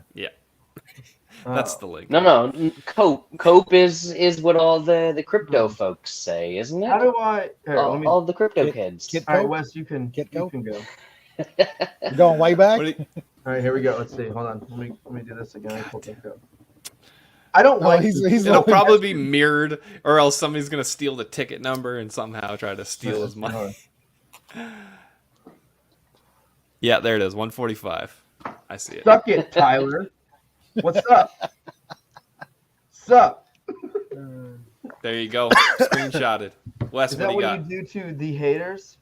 That's the link. No, cope is what all the crypto folks say, isn't it? How do I? Here, let me. All the crypto Kid- kids. kid- All right, Wes, you can Kid you coke? can go. You're going way back. What do you- All right, here we go. Let's see. Hold on. Let me do this again. Pull this up. I don't Oh, like. he's It'll like- probably be mirrored, or else somebody's gonna steal the ticket number and somehow try to steal his money. Hold Yeah, there it is, 145. I see it. Suck it, Tyler. What's up? Sup? There you go. Screenshotted. Wes, Is what that do you what got? you do to the haters?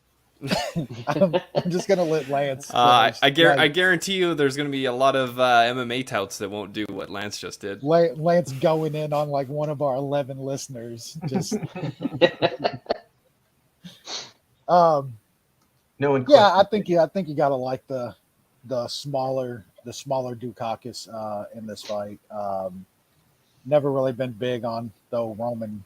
I'm just gonna let Lance. I first. guarantee you there's going to be a lot of MMA touts that won't do what Lance just did. Lance going in on like one of our 11 listeners. Just No one. yeah, I think you gotta like the smaller Daukaus in this fight. Never really been big on the Roman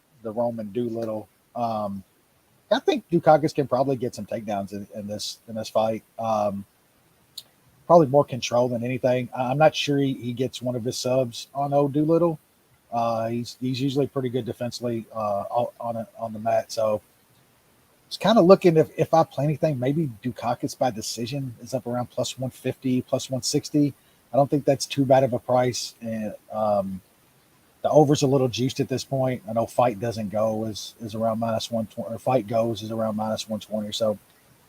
Doolittle. I think Daukaus can probably get some takedowns in this fight. Probably more control than anything. I'm not sure he gets one of his subs on old Doolittle. He's usually pretty good defensively on the mat. So it's kind of looking if I play anything, maybe Daukaus by decision is up around plus 150, plus 160. I don't think that's too bad of a price. And the over's a little juiced at this point. I know fight doesn't go is around minus 120, or fight goes is around minus 120 or so.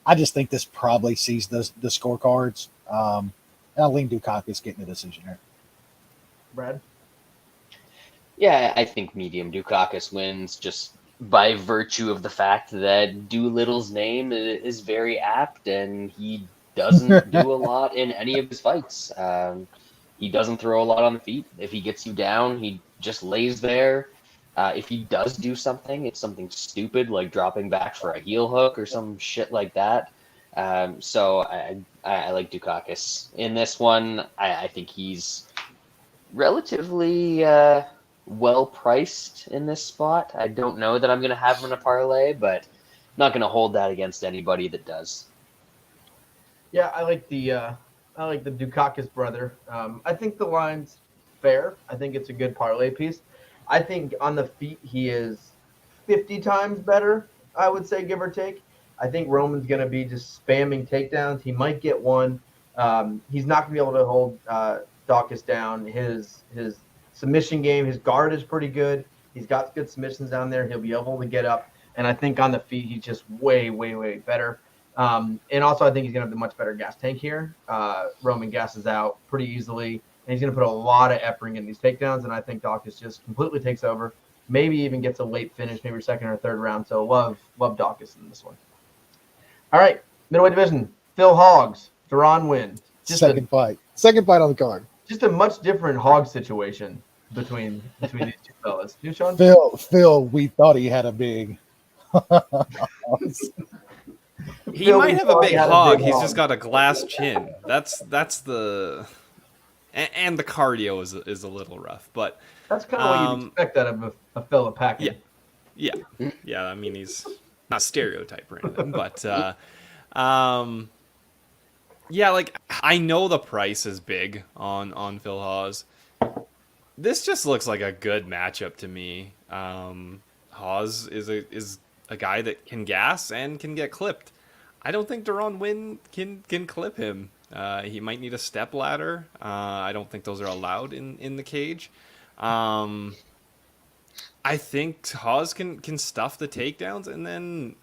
I just think this probably sees the scorecards. And I'll lean Daukaus getting the decision here. Brad. Yeah, I think medium Dukakis wins just by virtue of the fact that Doolittle's name is very apt, and he doesn't do a lot in any of his fights. He doesn't throw a lot on the feet. If he gets you down, he just lays there. If he does do something, it's something stupid like dropping back for a heel hook or some shit like that. So I like Dukakis. In this one, I think he's relatively well priced in this spot. I don't know that I'm going to have him in a parlay, but not going to hold that against anybody that does. Yeah, I like the Dukakis brother. I think the line's fair. I think it's a good parlay piece. I think on the feet he is 50 times better, I would say, give or take. I think Roman's going to be just spamming takedowns. He might get one. He's not going to be able to hold Daukaus down. His submission game, his guard is pretty good. He's got good submissions down there. He'll be able to get up. And I think on the feet, he's just way, way, way better. And also, I think he's going to have the much better gas tank here. Roman gasses out pretty easily. And he's going to put a lot of effort in these takedowns. And I think Daukaus just completely takes over. Maybe even gets a late finish, maybe second or third round. So love Daukaus in this one. All right, middleweight division. Phil Hawes, Cerrone Winn. Second fight on the card. Just a much different hog situation between these two fellas. You, Sean? Phil, we thought he had a big. He might have a big hog. He's just got a glass chin. That's the, and the cardio is a little rough, but that's kind of what you'd expect out of a fella packing. Yeah. I mean, he's not stereotype or anything, but yeah, like I know the price is big on Phil Hawes. This just looks like a good matchup to me. Hawes is a guy that can gas and can get clipped. I don't think Cerrone Winn can clip him. He might need a step ladder. I don't think those are allowed in the cage. I think Hawes can stuff the takedowns, and then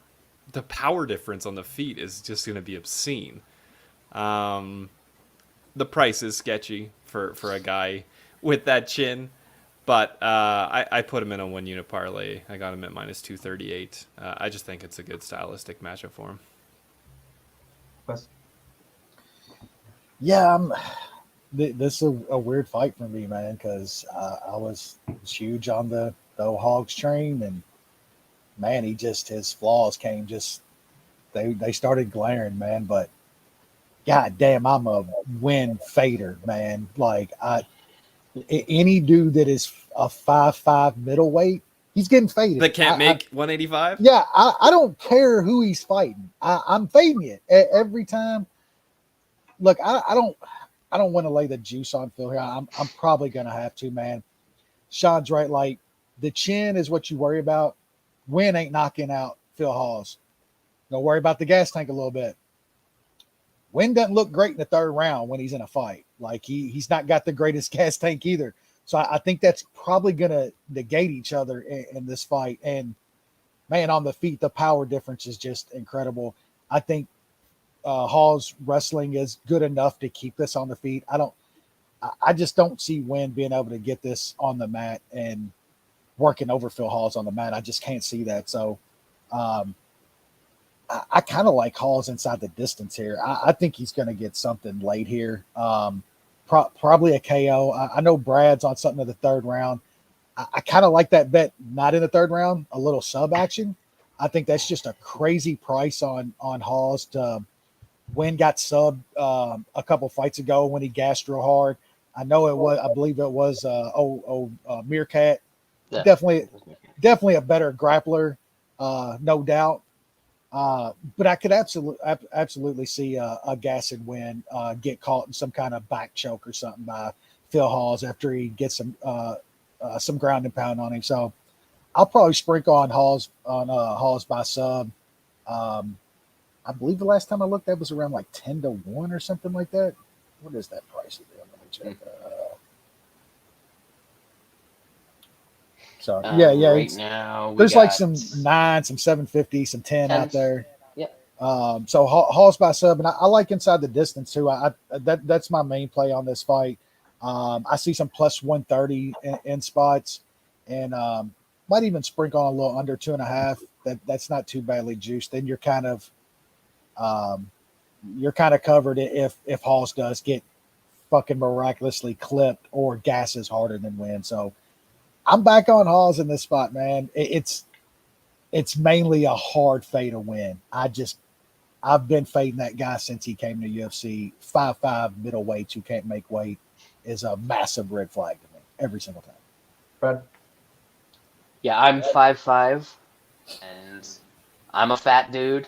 the power difference on the feet is just going to be obscene. The price is sketchy for a guy with that chin, but I put him in a 1 unit parlay. I got him at -238. I just think it's a good stylistic matchup for him. Yeah, this is a weird fight for me, man, because I was huge on the Hogs train, and man, his flaws came they started glaring, man. But god damn, I'm a Winn fader, man. Like any dude that is a 5'5" middleweight, he's getting faded. That can't make 185? Yeah, I don't care who he's fighting. I'm fading it every time. Look, I don't want to lay the juice on Phil here. I'm probably gonna have to, man. Sean's right. Like the chin is what you worry about. Winn ain't knocking out Phil Hawes. Don't worry about the gas tank a little bit. Winn doesn't look great in the third round when he's in a fight. Like he's not got the greatest gas tank either. So I think that's probably going to negate each other in this fight. And, man, on the feet, the power difference is just incredible. I think Hawes wrestling is good enough to keep this on the feet. I just don't see Winn being able to get this on the mat and working over Phil Hawes on the mat. I just can't see that. So I kind of like Hawes inside the distance here. I think he's going to get something late here. Probably a KO. I know Brad's on something in the third round. I kind of like that bet not in the third round, a little sub action. I think that's just a crazy price on Hawes. Winn got subbed a couple fights ago when he gassed real hard. I believe it was Meerkat. Yeah. Definitely a better grappler, no doubt. But I could absolutely see a gassed Winn get caught in some kind of back choke or something by Phil Hawes after he gets some ground and pound on him. So I'll probably sprinkle on Hawes by sub. I believe the last time I looked, that was around like 10-1 or something like that. What is that price again? Let me check. So yeah. Right now, there's like some 9, some 750, some 10 out there. Yeah. So Hawes by sub, and I like inside the distance too. That's my main play on this fight. I see some plus 130 in spots. and might even sprinkle on a little under 2.5. That's not too badly juiced. Then you're kind of covered if Hawes does get fucking miraculously clipped or gasses harder than Winn. So I'm back on Hawes in this spot, man. It's mainly a hard fade to Winn. I've been fading that guy since he came to UFC. 5'5" middleweight who can't make weight is a massive red flag to me every single time. Fred? Yeah, I'm 5'5", and I'm a fat dude,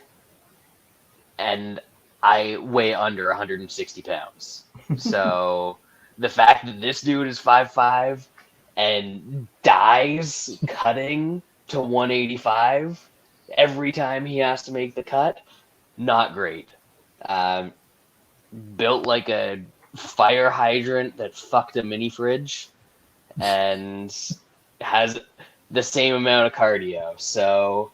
and I weigh under 160 pounds. So the fact that this dude is 5'5" and dies cutting to 185 every time he has to make the cut, not great. Built like a fire hydrant that fucked a mini fridge and has the same amount of cardio. So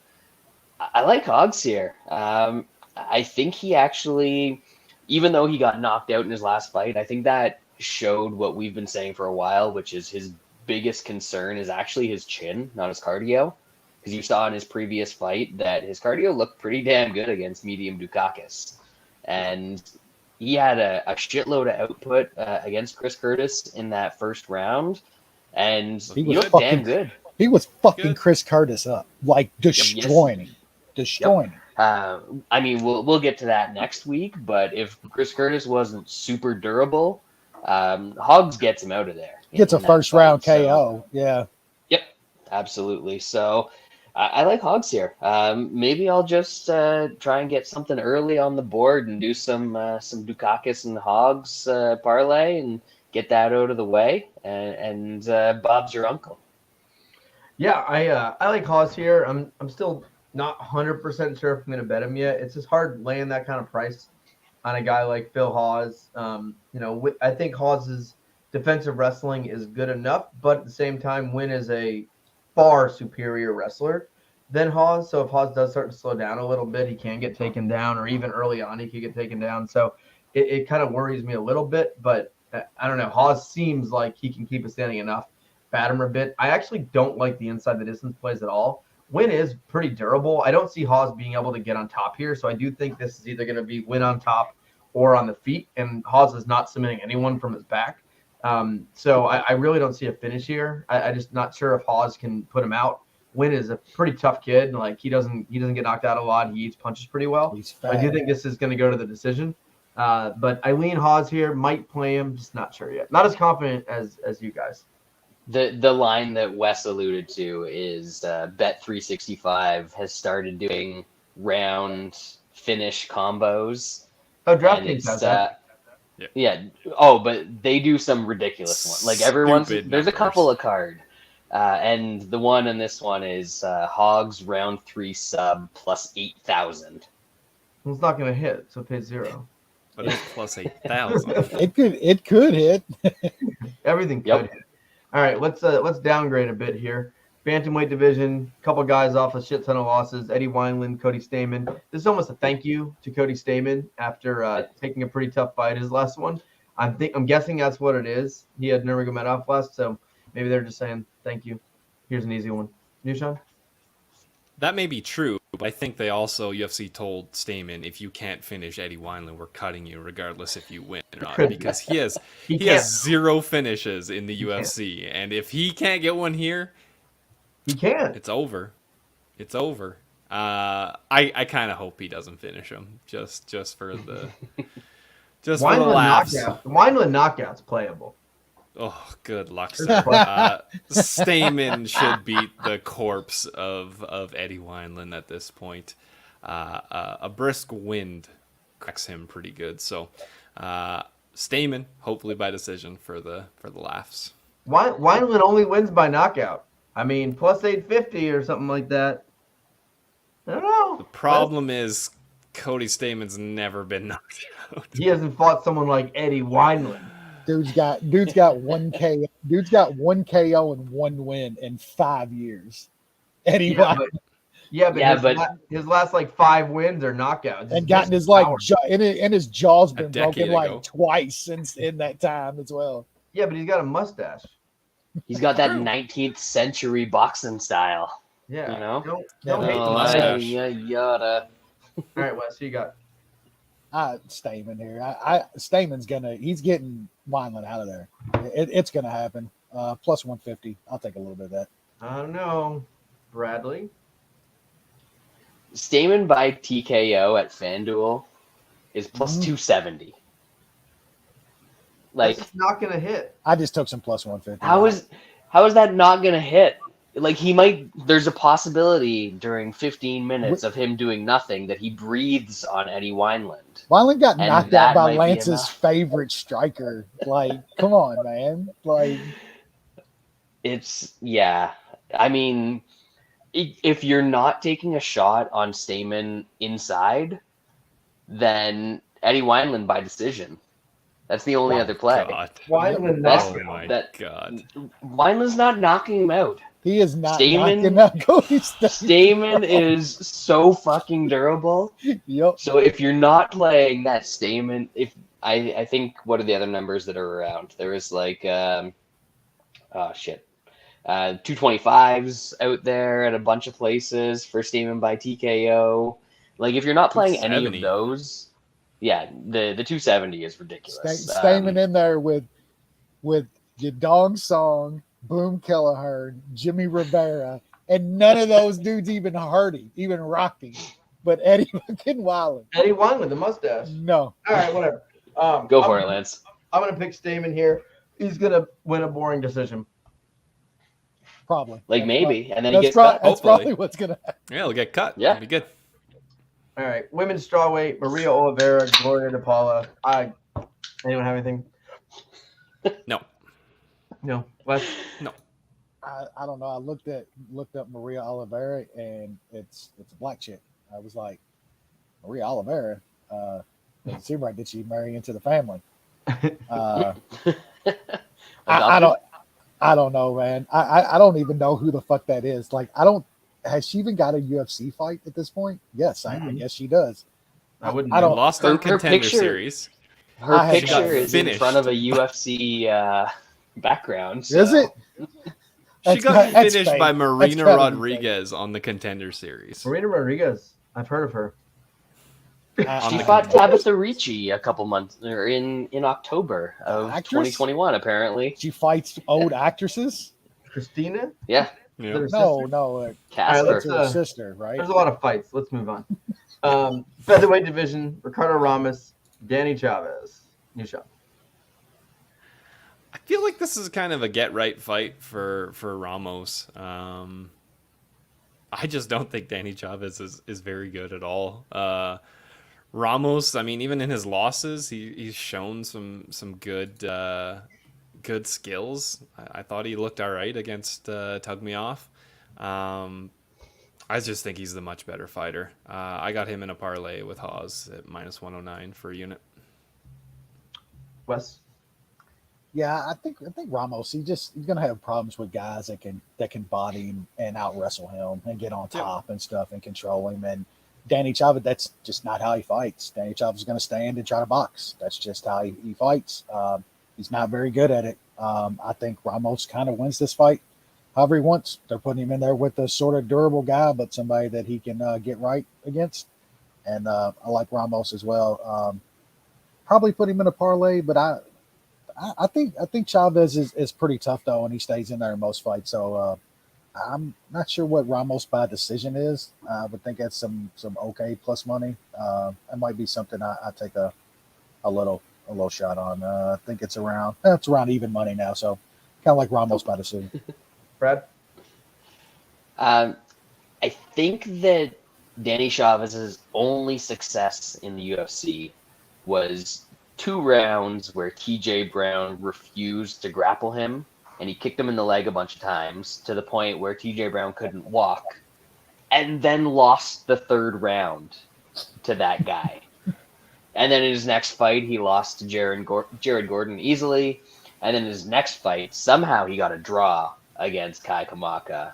I like Hawes here. I think he actually, even though he got knocked out in his last fight, I think that showed what we've been saying for a while, which is his biggest concern is actually his chin, not his cardio. Because you saw in his previous fight that his cardio looked pretty damn good against medium Daukaus. And he had a shitload of output against Chris Curtis in that first round. And he looked damn good. He was fucking Chris Curtis up, like destroying him. Destroying him. I mean, we'll get to that next week, but if Chris Curtis wasn't super durable, Hawes gets him out of there. Gets a first round KO. Yeah. Yep, absolutely. So I like Hawes here. Maybe I'll just try and get something early on the board and do some Daukaus and Hawes parlay and get that out of the way. And Bob's your uncle. Yeah, I like Hawes here. I'm still not 100% sure if I'm going to bet him yet. It's just hard laying that kind of price on a guy like Phil Hawes. I think Hawes's defensive wrestling is good enough, but at the same time, Winn is a far superior wrestler than Hawes. So if Hawes does start to slow down a little bit, he can get taken down, or even early on, he could get taken down. So it kind of worries me a little bit, but I don't know. Hawes seems like he can keep it standing enough. Bat him a bit. I actually don't like the inside the distance plays at all. Winn is pretty durable. I don't see Hawes being able to get on top here, so I do think this is either going to be Winn on top or on the feet, and Hawes is not submitting anyone from his back. So I really don't see a finish here. I just not sure if Hawes can put him out. Winn is a pretty tough kid. Like he doesn't get knocked out a lot. He eats punches pretty well. I do think this is going to go to the decision. But I lean Hawes here. Might play him. Just not sure yet. Not as confident as you guys. The line that Wes alluded to is Bet365 has started doing round finish combos. Oh, DraftKings has that. Yeah. Oh, but they do some ridiculous one. Like everyone's there's a couple of card. And the one in this one is Hawes round 3 sub plus 8,000. Well, it's not going to hit, so pay 0. But it's plus 8,000. It could hit. Everything could hit. All right, let's downgrade a bit here. Bantamweight division, couple guys off a shit ton of losses. Eddie Wineland, Cody Stamann. This is almost a thank you to Cody Stamann after taking a pretty tough fight his last one. I'm guessing that's what it is. He had Nurmagomedov last, so maybe they're just saying thank you. Here's an easy one. You, Sean? That may be true, but I think they also, UFC told Stamann, if you can't finish Eddie Wineland, we're cutting you regardless if you win or not, because he has 0 finishes in the UFC, and if he can't get one here, he can't. It's over. It's over. I kind of hope he doesn't finish him, just for the for the laughs. Wineland knockout's playable. Oh, good luck, sir. Stamann should beat the corpse of Eddie Wineland at this point. A brisk wind cracks him pretty good. So, Stamann, hopefully by decision for the laughs. Wineland only wins by knockout. I mean, plus 850 or something like that. I don't know. The problem is Cody Stamann's never been knocked out. He hasn't fought someone like Eddie Wineland. Dude's got 1 KO. Dude's got 1 KO and 1 win in 5 years. Eddie Wineland. But his last like 5 wins are knockouts. And gotten his and his jaw's been broken like twice since in that time as well. Yeah, but he's got a mustache. He's got that 19th century boxing style. Yeah. You know? Don't hate the mustache. Yada. All right, Wes, who you got? Stamann here. Stamann's he's getting Wineland out of there. It's gonna happen. Plus 150. I'll take a little bit of that. I don't know. Bradley? Stamann by TKO at FanDuel is plus 270. Like, it's not gonna hit. I just took some plus 150. how is that not gonna hit? Like, there's a possibility during 15 minutes of him doing nothing that he breathes on Eddie Wineland. Wineland got And knocked that out by might be Lance's enough. favorite striker. Like, come on, man. Like, I mean, if you're not taking a shot on Stamann inside, then Eddie Wineland by decision. That's the only other play. God. Wineland That's- knocked Oh my that- God. Wineland's not knocking him out. he is not Stamann- knocking out Cody Stamann is so fucking durable. Yep. So if you're not playing that Stamann, I think, what are the other numbers that are around? There is like 225s out there at a bunch of places for Stamann by TKO. Like, if you're not playing any of 270. those, yeah, the 270 is ridiculous. Stamann in there with your dog song, Boom Kelleher, Jimmy Rivera, and none of those dudes even Hardy, even Rocky, but Eddie fucking Wineland. Eddie Wineland, the mustache. No. All right, whatever. Go for it, Lance. I'm gonna pick Stamann here. He's gonna win a boring decision. Probably. Like, That's maybe, and then That's, he gets pro- cut. that's Hopefully. probably what's gonna happen. Yeah, he'll get cut. Yeah. It'll be good. All right, women's strawweight: Maria Oliveira, Gloria De Paula. Anyone have anything? No. No. Wes? I don't know. I looked up Maria Oliveira, and it's a black chick. I was like, Maria Oliveira. Doesn't seem right. Did she marry into the family? I don't know, man. I don't even know who the fuck that is. Like, has she even got a UFC fight at this point? Yes, I guess she does. I wouldn't. I don't- Lost her on Contender picture- Series. Her I had picture got is in finished. front of a UFC background. Is so- it? She got That's finished fake. by That's Marina gotta be Rodriguez on the Contender Series. Marina Rodriguez. I've heard of her. fake. She the fought Contender. Tabitha Ricci a couple months, or in October of Actress? 2021, apparently. She fights old actresses. Christina? Yeah. Is that her No, sister? no, Casper. let's, that's her sister, right? There's a lot of fights. Let's move on. Featherweight division: Ricardo Ramos, Danny Chavez. New shot. I feel like this is kind of a get right fight for Ramos. I just don't think Danny Chavez is very good at all. Ramos, I mean, even in his losses, he's shown some good skills. I thought he looked all right against Tugmiov. I just think he's the much better fighter. I got him in a parlay with Hawes at minus 109 for a unit. Wes. Yeah, I think Ramos. He's gonna have problems with guys that can body him and out wrestle him and get on top and stuff and control him. And Danny Chavez, that's just not how he fights. Danny Chavez is gonna stand and try to box. That's just how he fights. He's not very good at it. I think Ramos kind of wins this fight however he wants. They're putting him in there with a sort of durable guy, but somebody that he can get right against. And I like Ramos as well. Probably put him in a parlay, but I think Chavez is pretty tough though, and he stays in there in most fights. So I'm not sure what Ramos by decision is. I would think that's some okay plus money. That might be something I take a little shot on. I think it's around even money now. So kind of like Ramos by decision. Brad. I think that Danny Chavez's only success in the UFC was 2 rounds where TJ Brown refused to grapple him, and he kicked him in the leg a bunch of times to the point where TJ Brown couldn't walk, and then lost the 3rd round to that guy. And then in his next fight, he lost to Jared Gordon easily, and then in his next fight, somehow he got a draw against Kai Kamaka,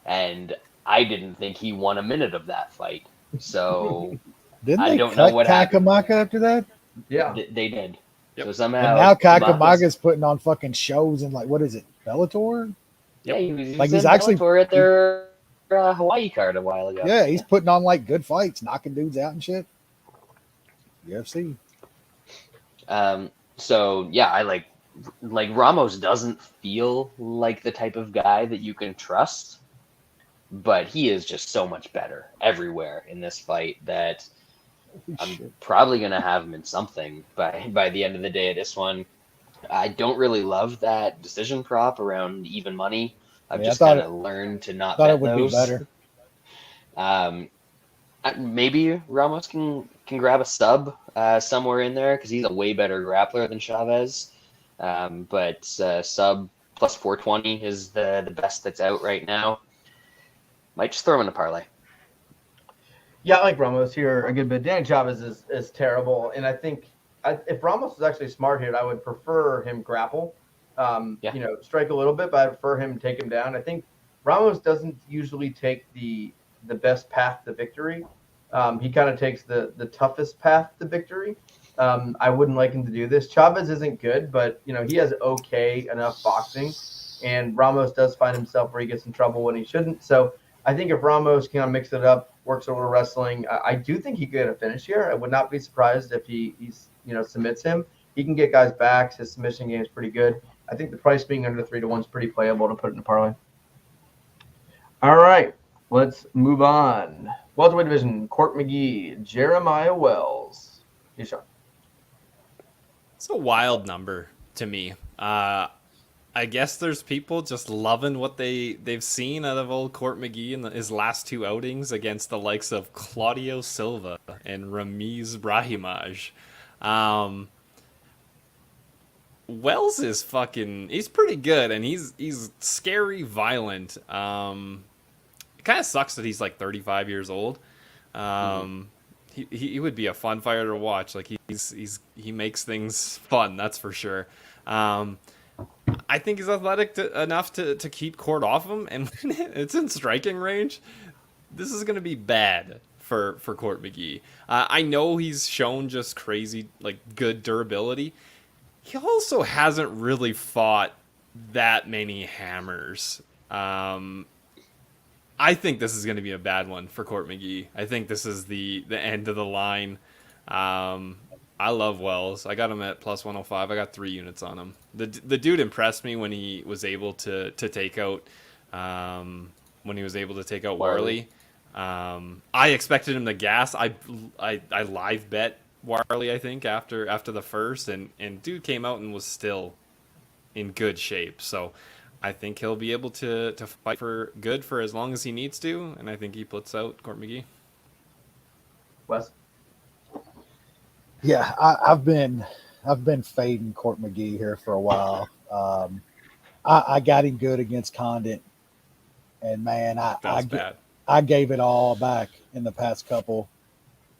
and I didn't think he won a minute of that fight. So Didn't I they don't know cut what happened. Kakamaka after that? Yeah. they did. Yep. So somehow And now Kamaka's- Kakamaga's putting on fucking shows and like, what is it? Bellator. Yeah, he was Like, in he's actually Bellator at their Hawaii card a while ago. Yeah, he's putting on like good fights, knocking dudes out and shit. UFC. So yeah, I like Ramos doesn't feel like the type of guy that you can trust, but he is just so much better everywhere in this fight that I'm probably gonna have him in something by the end of the day of this one. I don't really love that decision prop around even money. I've just kind of learned to not bet those. Be better. Maybe Ramos can grab a sub somewhere in there because he's a way better grappler than Chavez. But sub plus 420 is the best that's out right now. Might just throw him in the parlay. Yeah, I like Ramos here a good bit. Danny Chavez is terrible, and I think if Ramos was actually smart here, I would prefer him grapple. Strike a little bit, but I prefer him take him down. I think Ramos doesn't usually take the best path to victory. He kind of takes the toughest path to victory. I wouldn't like him to do this. Chavez isn't good, but he has okay enough boxing, and Ramos does find himself where he gets in trouble when he shouldn't. So I think if Ramos can mix it up, works a little wrestling, I do think he could get a finish here. I would not be surprised if he's submits him. He can get guys back. His submission game is pretty good. I think the price being under 3-1 is pretty playable to put in a parlay. All right, let's move on. Welterweight division: Court McGee, Jeremiah Wells. It's a wild number to me. I guess there's people just loving what they've seen out of old Court McGee in his last two outings against the likes of Claudio Silva and Ramiz Brahimaj. Wells is he's pretty good, and he's scary violent. It kind of sucks that he's like 35 years old. He would be a fun fighter to watch. Like he makes things fun, that's for sure. I think he's athletic enough to keep Court off him, and when it's in striking range, this is going to be bad for Court McGee. I know he's shown just crazy, good durability. He also hasn't really fought that many hammers. I think this is going to be a bad one for Court McGee. I think this is the end of the line. I love Wells. I got him at plus 105. I got 3 units on him. The dude impressed me when he was able to take out Warley. I expected him to gas. I live bet Warley, I think, after the first, and dude came out and was still in good shape. So I think he'll be able to fight for as long as he needs to, and I think he puts out Court McGee. Wes? Yeah, I've been fading Court McGee here for a while. I got him good against Condit, and man, I gave it all back in the past couple.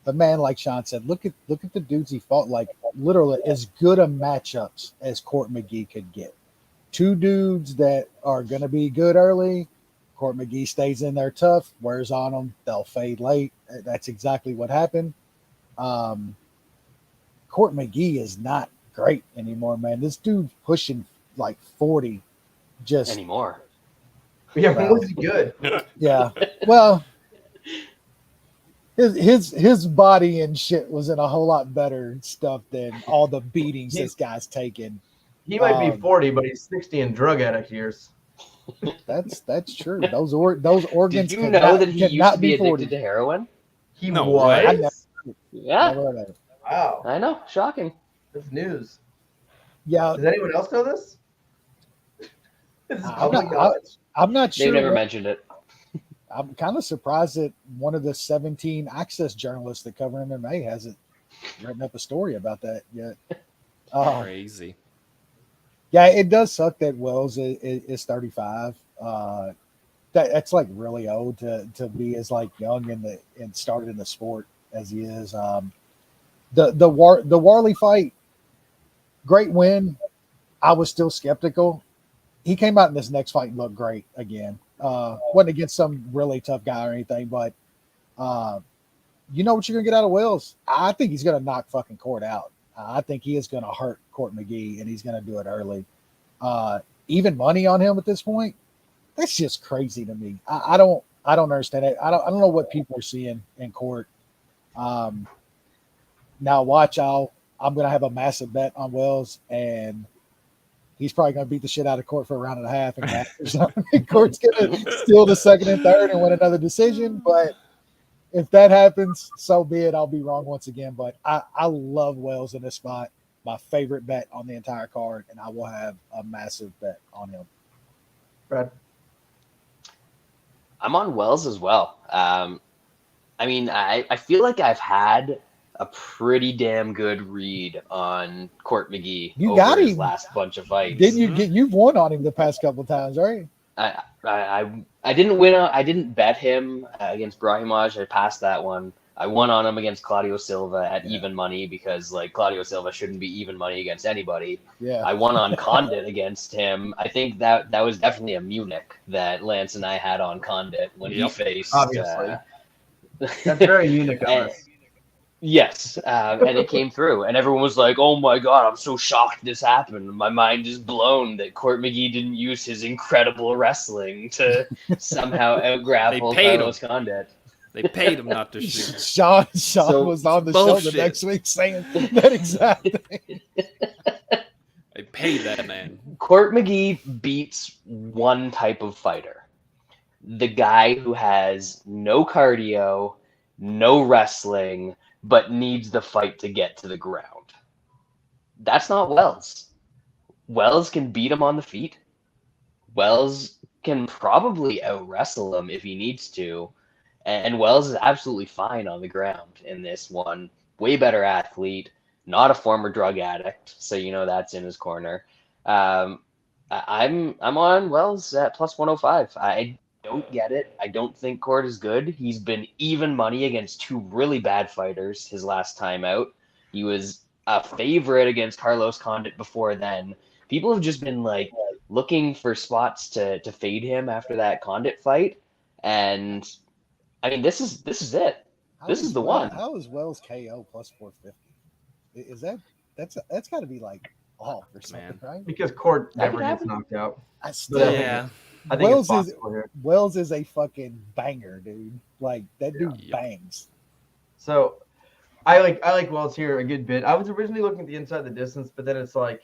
But man, like Sean said, look at the dudes he fought, like literally as good a matchups as Court McGee could get. 2 dudes that are going to be good early. Court McGee stays in there tough, wears on them, they'll fade late. That's exactly what happened. Court McGee is not great anymore, man. This dude's pushing like 40 just anymore. Yeah, was good. Yeah. Well, his body and shit was in a whole lot better stuff than all the beatings this guy's taken. He might be 40, but he's 60 in drug addict years. That's true. Those organs. Did you know that he used to be addicted to heroin? He was. Yeah. Wow. I know. Shocking. That's news. Yeah. Does anyone else know this? I'm not sure. They've never mentioned it. I'm kind of surprised that one of the 17 Access journalists that cover MMA hasn't written up a story about that yet. Crazy. Yeah, it does suck that Wells is 35. That's like really old to be as like young and started in the sport as he is. The Warley fight, great win. I was still skeptical. He came out in this next fight and looked great again. Wasn't against some really tough guy or anything, but you know what you're gonna get out of Wells. I think he's gonna knock fucking Court out. I think he is gonna hurt Court McGee, and he's gonna do it early. even money on him at this point. That's just crazy to me. I don't understand it. I don't know what people are seeing in court. Now watch, I'm going to have a massive bet on Wells, and he's probably going to beat the shit out of Court for a round and a half. And Court's going to steal the second and third and win another decision. But if that happens, so be it. I'll be wrong once again. But I love Wells in this spot. My favorite bet on the entire card, and I will have a massive bet on him. Brad? I'm on Wells as well. I mean, I feel like I've had a pretty damn good read on Court McGee over his last bunch of fights. Didn't you you've won on him the past couple of times, right? I didn't win. I didn't bet him against Brahimaj. I passed that one. I won on him against Claudio Silva at even money because like Claudio Silva shouldn't be even money against anybody. Yeah. I won on Condit against him. I think that was definitely a Munich that Lance and I had on Condit when he faced. Obviously. That's very Munich of us. Yes, and it came through, and everyone was like, "Oh my god, I'm so shocked this happened." My mind is blown that Court McGee didn't use his incredible wrestling to somehow outgrapple Carlos Condit. They paid him not to shoot. Sean was on the show the next week saying that exact thing. They paid that man. Court McGee beats one type of fighter. The guy who has no cardio, no wrestling, but needs the fight to get to the ground. That's not Wells. Wells can beat him on the feet. Wells can probably out-wrestle him if he needs to. And Wells is absolutely fine on the ground in this one. Way better athlete, not a former drug addict, so you know that's in his corner. I'm on Wells at plus 105. I don't get it. I don't think Court is good. He's been even money against two really bad fighters his last time out. He was a favorite against Carlos Condit before then. People have just been like looking for spots to fade him after that Condit fight, and I mean, this is it. This is the one. How is Wells KO plus 450? Is that's got to be like off or something, right? Because Court never gets knocked out. I still, I think Wells is a fucking banger, dude. Like that dude bangs. So, I like Wells here a good bit. I was originally looking at the inside the distance, but then it's like,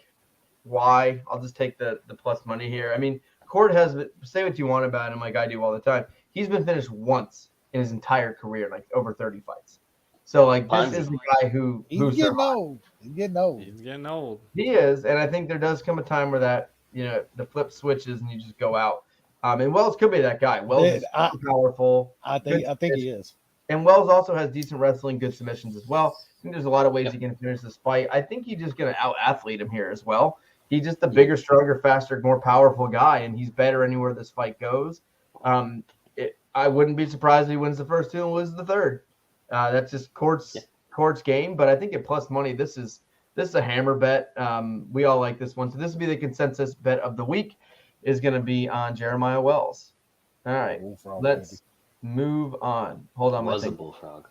why? I'll just take the plus money here. I mean, Court has, say what you want about him, like I do all the time. He's been finished once in his entire career, like over 30 fights. So like this is the guy who's getting old. He's getting old. He is, and I think there does come a time where that the flip switches and you just go out. And Wells could be that guy. Wells is powerful. I think he is. And Wells also has decent wrestling, good submissions as well. I think there's a lot of ways he can finish this fight. I think he's just going to out-athlete him here as well. He's just a bigger, stronger, faster, more powerful guy, and he's better anywhere this fight goes. I wouldn't be surprised if he wins the first two and loses the third. That's just Court's game. But I think at plus money, this is a hammer bet. We all like this one. So this will be the consensus bet of the week is going to be on Jeremiah Wells. All right, let's move on. Hold on. Was a bullfrog.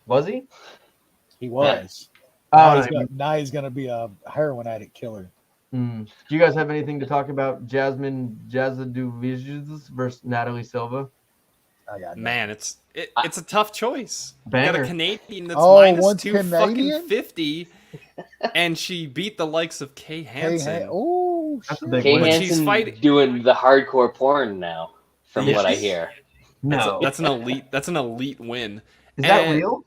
Was he? He was. Now he's going to be a heroin addict killer. Do you guys have anything to talk about Jasudavicius versus Natalie Silva? Man, it's a tough choice. Banger. You got a Canadian that's minus 250, and she beat the likes of Kay Hansen. Oh, Kay Hansen doing the hardcore porn now, from what I hear. No, that's an elite win. Is that real?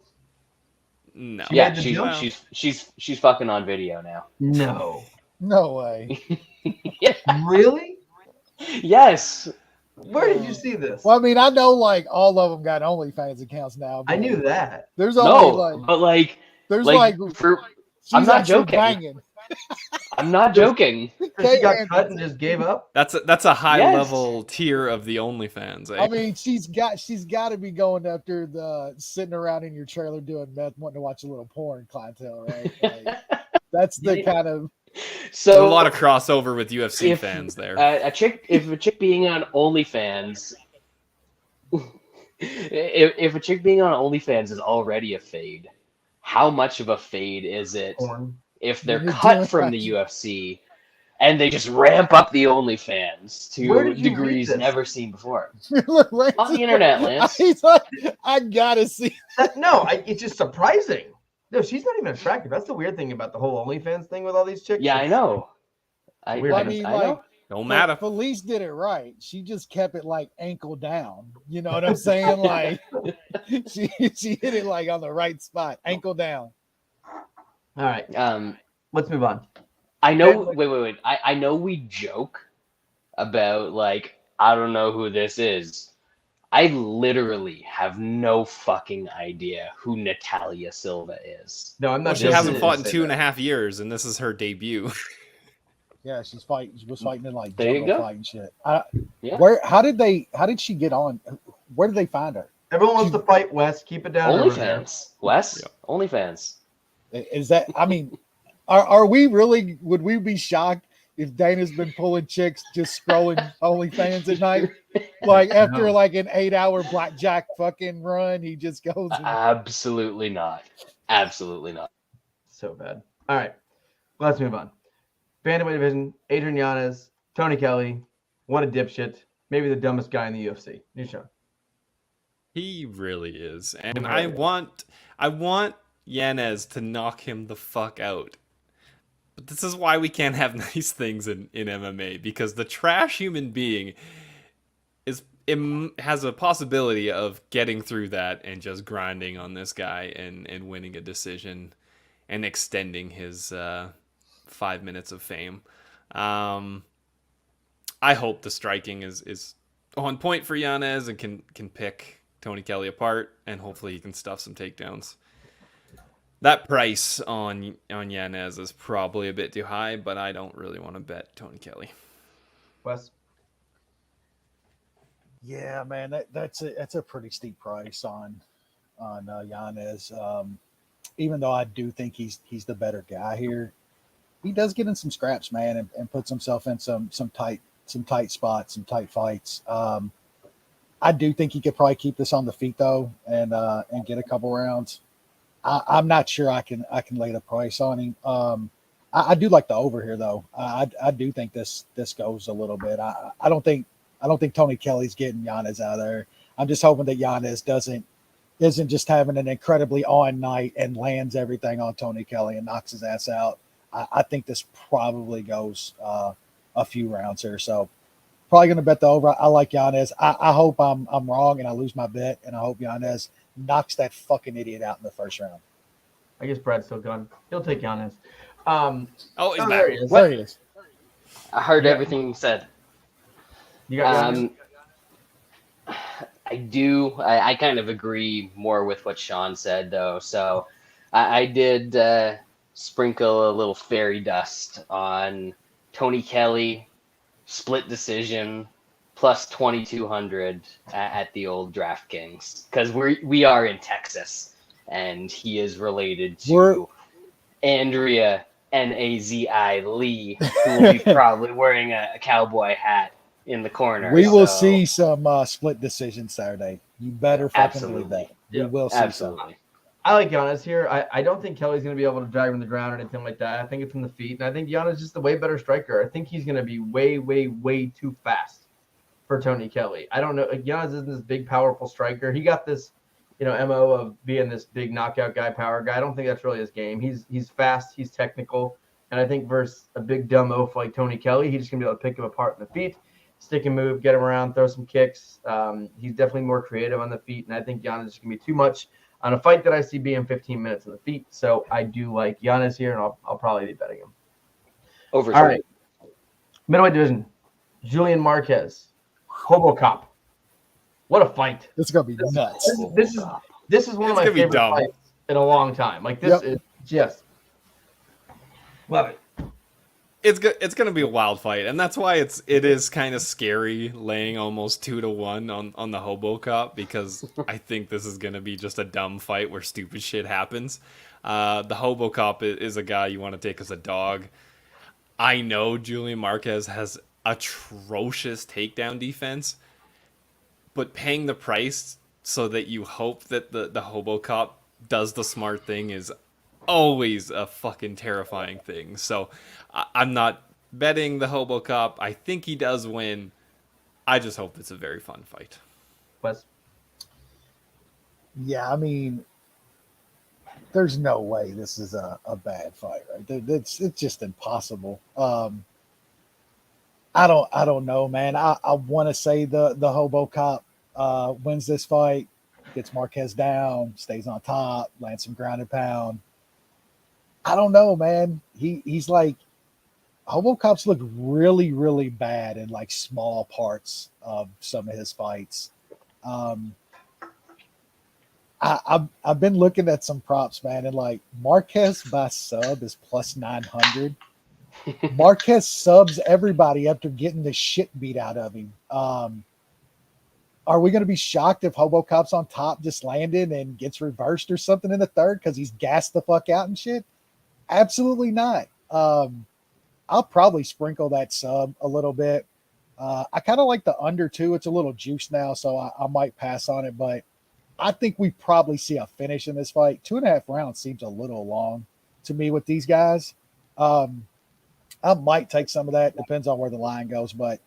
No. Yeah, she's fucking on video now. No way. Yeah. Really? Yes. Where did you see this? Well, I mean, I know like all of them got OnlyFans accounts now. I knew that. There's only I'm not joking. I'm not joking. She got cut and just gave up. That's a high level tier of the OnlyFans. I mean, she's got to be going after the sitting around in your trailer doing meth, wanting to watch a little porn clientele, right? Like, that's the kind of. So there's a lot of crossover with UFC fans there. If a chick being on OnlyFans, if a chick being on OnlyFans is already a fade, how much of a fade is it if they're cut from the UFC and they just ramp up the OnlyFans Where to did you read degrees this? never seen before. Lance, On the internet, Lance. He's like, I gotta see. It's just surprising. No, she's not even attractive. That's the weird thing about the whole OnlyFans thing with all these chicks. Yeah, I know. Weird. I mean, like, Don't matter. Felice did it right. She just kept it like ankle down. You know what I'm saying? Like, she hit it like on the right spot, ankle down. All right. Let's move on. I know. Wait. I know we joke about like I don't know who this is. I literally have no fucking idea who Natalia Silva is. No, I'm not. Well, she joking. hasn't fought in 2.5 years, and this is her debut. Yeah, she's fighting. She was fighting in like There you jungle go. fighting shit. Yeah. Where? How did she get on? Where did they find her? Everyone wants to fight West. Keep it down. over there. OnlyFans. Wes? Yeah. OnlyFans. Is that? I mean, are we really? Would we be shocked if Dana's been pulling chicks just scrolling OnlyFans at night? Like after No. like an 8-hour blackjack fucking run, he just goes. And, Absolutely not. Absolutely not. So bad. All right. Let's move on. Bantamweight division. Adrian Yanez, Tony Kelley. What a dipshit. Maybe the dumbest guy in the UFC. Nishan. He really is, and I want Yanez to knock him the fuck out. But this is why we can't have nice things in MMA, because the trash human being has a possibility of getting through that and just grinding on this guy and winning a decision and extending his 5 minutes of fame. I hope the striking is on point for Yanez and can pick Tony Kelley apart, and hopefully he can stuff some takedowns. That price on Yanez is probably a bit too high, but I don't really want to bet Tony Kelley. Wes. yeah, man, that's a pretty steep price on Yanez. Even though I do think he's the better guy here, he does get in some scraps, man, and puts himself in some tight spots, some tight fights. I do think he could probably keep this on the feet though, and get a couple rounds. I'm not sure I can lay the price on him. I do like the over here though. I do think this goes a little bit. I don't think Tony Kelley's getting Yanez out of there. I'm just hoping that Yanez isn't just having an incredibly on night and lands everything on Tony Kelley and knocks his ass out. I think this probably goes a few rounds here. So probably going to bet the over. I like Yanez. I hope I'm wrong and I lose my bet, and I hope Yanez knocks that fucking idiot out in the first round. I guess Brad's still gone. He'll take Yanez. He's back. There he is. There he is. I heard everything you said. You got Yanez? I do. I kind of agree more with what Sean said, though. So I did sprinkle a little fairy dust on Tony Kelley, split decision, plus 2,200 at the old DraftKings, because we are in Texas, and he is related to Andrea Nazi Lee, who will be probably wearing a cowboy hat in the corner. We will see some split decisions Saturday. You better fucking believe Absolutely. that. We Yeah, will see Absolutely. I like Yanez here. I don't think Kelley's going to be able to drag him to the ground or anything like that. I think it's from the feet. And I think Yanez is just a way better striker. I think he's going to be way, way, way too fast for Tony Kelley. I don't know. Yanez isn't this big, powerful striker. He got this, MO of being this big knockout guy, power guy. I don't think that's really his game. He's fast. He's technical. And I think versus a big, dumb oaf like Tony Kelley, he's just going to be able to pick him apart in the feet, stick and move, get him around, throw some kicks. He's definitely more creative on the feet. And I think Yanez is going to be too much on a fight that I see being 15 minutes on the feet. So I do like Yanez here, and I'll probably be betting him. Over. All right. Middleweight division. Julian Marquez. Hobocop. What a fight. This is going to be nuts. This is one of my It's gonna be favorite dumb. fights in a long time. Like, this is just love it. It's gonna be a wild fight, and that's why it is kind of scary laying almost 2-1 on the Hobocop, because I think this is gonna be just a dumb fight where stupid shit happens. The Hobocop is a guy you want to take as a dog. I know Julian Marquez has atrocious takedown defense, but paying the price so that you hope that the Hobocop does the smart thing is always a fucking terrifying thing. So I'm not betting the Hobo Cop. I think he does win. I just hope it's a very fun fight. Wes? Yeah, I mean, there's no way this is a bad fight, right? It's just impossible. I don't know, man. I want to say the Hobo Cop wins this fight, gets Marquez down, stays on top, lands some ground and pound. I don't know, man. He's like, Hobo Cops look really, really bad in like small parts of some of his fights. I've been looking at some props, man, and like Marquez by sub is plus 900. Marquez subs everybody after getting the shit beat out of him. Are we going to be shocked if Hobo Cop's on top just landed and gets reversed or something in the third because he's gassed the fuck out and shit? Absolutely not. I'll probably sprinkle that sub a little bit. I kind of like the under too. It's a little juice now, so I might pass on it, but I think we probably see a finish in this fight. 2.5 rounds seems a little long to me with these guys. I might take some of that. Depends on where the line goes, but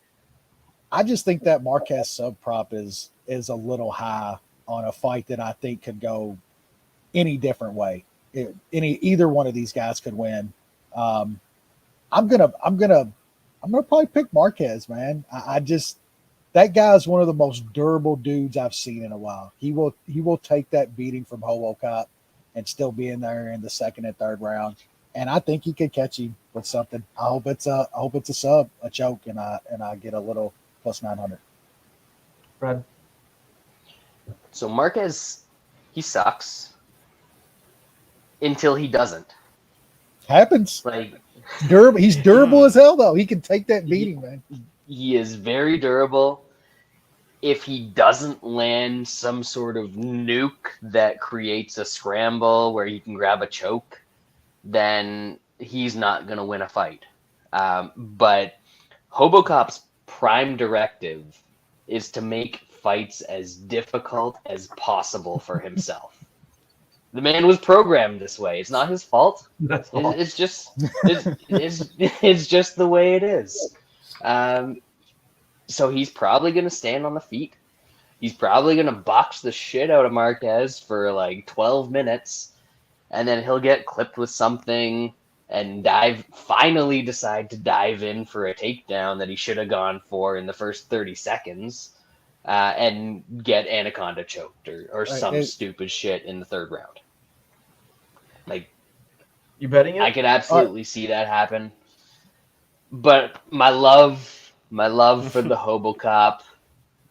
I just think that Marquez sub prop is a little high on a fight that I think could go any different way. Either one of these guys could win. I'm gonna probably pick Marquez, man. I just, that guy's one of the most durable dudes I've seen in a while. He will take that beating from Hobo Cop and still be in there in the second and third round. And I think he could catch him with something. I hope it's a sub, a choke, and I get a little plus 900. Brad? So Marquez, he sucks until he doesn't. Happens. Like, Durable. He's durable as hell, though. He can take that beating, man. He is very durable. If he doesn't land some sort of nuke that creates a scramble where he can grab a choke, then he's not going to win a fight. But Hobo Cop's prime directive is to make fights as difficult as possible for himself. The man was programmed this way. It's not his fault. It's just the way it is. So he's probably going to stand on the feet. He's probably going to box the shit out of Marquez for like 12 minutes. And then he'll get clipped with something and finally decide to dive in for a takedown that he should have gone for in the first 30 seconds and get Anaconda choked or some stupid shit in the third round. Like, you betting it? I could absolutely see that happen. But my love for the Hobo Cop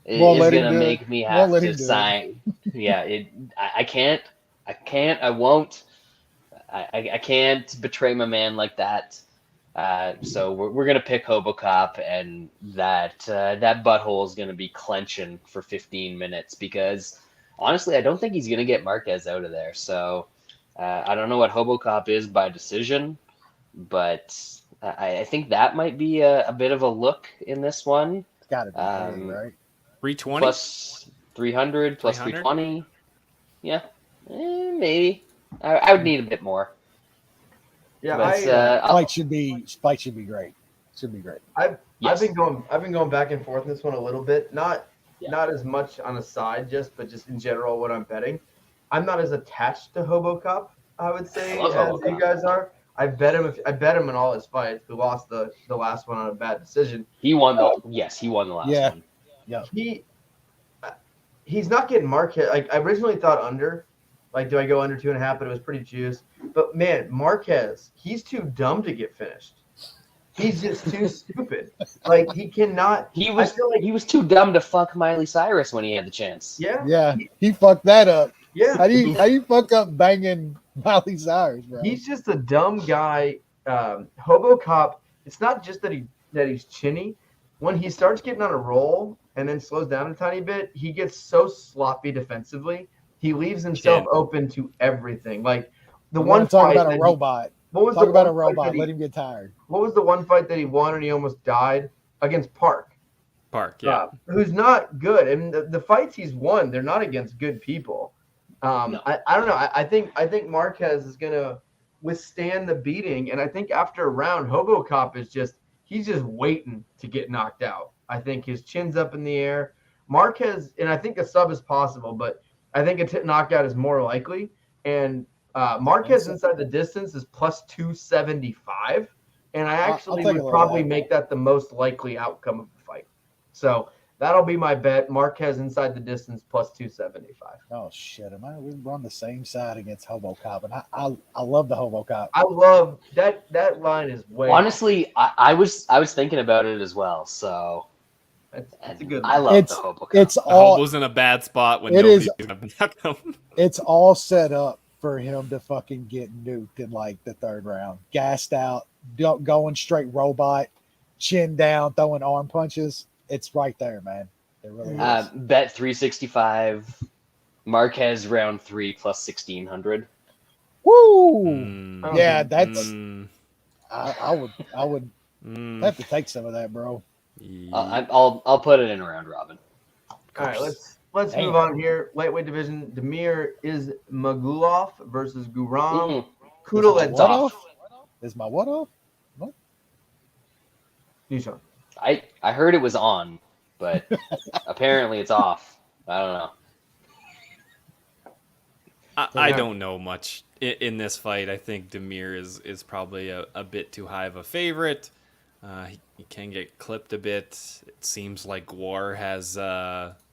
is going to make me have to sign. Yeah, I can't. I won't. I can't betray my man like that. So we're gonna pick Hobo Cop, and that butthole is gonna be clenching for 15 minutes because honestly, I don't think he's gonna get Marquez out of there. So I don't know what Hobo Cop is by decision, but I think that might be a bit of a look in this one. It's got to be big, right? 320 plus 300 plus 320. Yeah, maybe. I would need a bit more. Yeah, but, fight should be great. Should be great. I've been going back and forth in this one a little bit. Not as much on a side, but just in general what I'm betting. I'm not as attached to Hobo Cop, I would say, as you guys are. I bet him in all his fights. We lost the last one on a bad decision. He won the last one. Yeah. He's not getting Marquez. Like, I originally thought under. Like, do I go under 2.5? But it was pretty juiced. But man, Marquez, he's too dumb to get finished. He's just too stupid. Like, he cannot. He was too dumb to fuck Miley Cyrus when he had the chance. Yeah. Yeah. He fucked that up. Yeah. How do you fuck up banging Miley Cyrus, bro? He's just a dumb guy. Hobo Cop. It's not just that he's chinny. When he starts getting on a roll and then slows down a tiny bit, he gets so sloppy defensively. He leaves himself open to everything. Like the one talk fight about a robot. Talk about a robot. Let him get tired. What was the one fight that he won and he almost died against Park? Yeah. Who's not good. And the fights he's won, they're not against good people. No. I don't know. I think Marquez is gonna withstand the beating, and I think after a round, Hobo Cop is he's just waiting to get knocked out. I think his chin's up in the air. Marquez, and I think a sub is possible, but I think a knockout is more likely. And Marquez inside the distance is plus 275. And I actually would probably make that the most likely outcome of the fight. So that'll be my bet. Marquez inside the distance plus 275. Oh shit! We're on the same side against Hobo Cop, and I love the Hobo Cop. I love that. That line is way. Honestly, I was thinking about it as well. So it's a good. I love the Hobo Cop. It's the all. Hobo's in a bad spot when it nobody's is. gonna back him. It's all set up for him to fucking get nuked in like the third round, gassed out, going straight robot, chin down, throwing arm punches. It's right there, man. It really is. Bet 365, Marquez round 3 plus 1600. Woo! Yeah, that's. I would have to take some of that, bro. I'll put it in a round robin. All right, let's move on here. Lightweight division: Damir Ismagulov versus Guram Kutateladze. Is my what off? What? Nishan. I heard it was on, but apparently it's off. I don't know. I don't know much in this fight. I think Damir is probably a bit too high of a favorite. He can get clipped a bit. It seems like Gwar has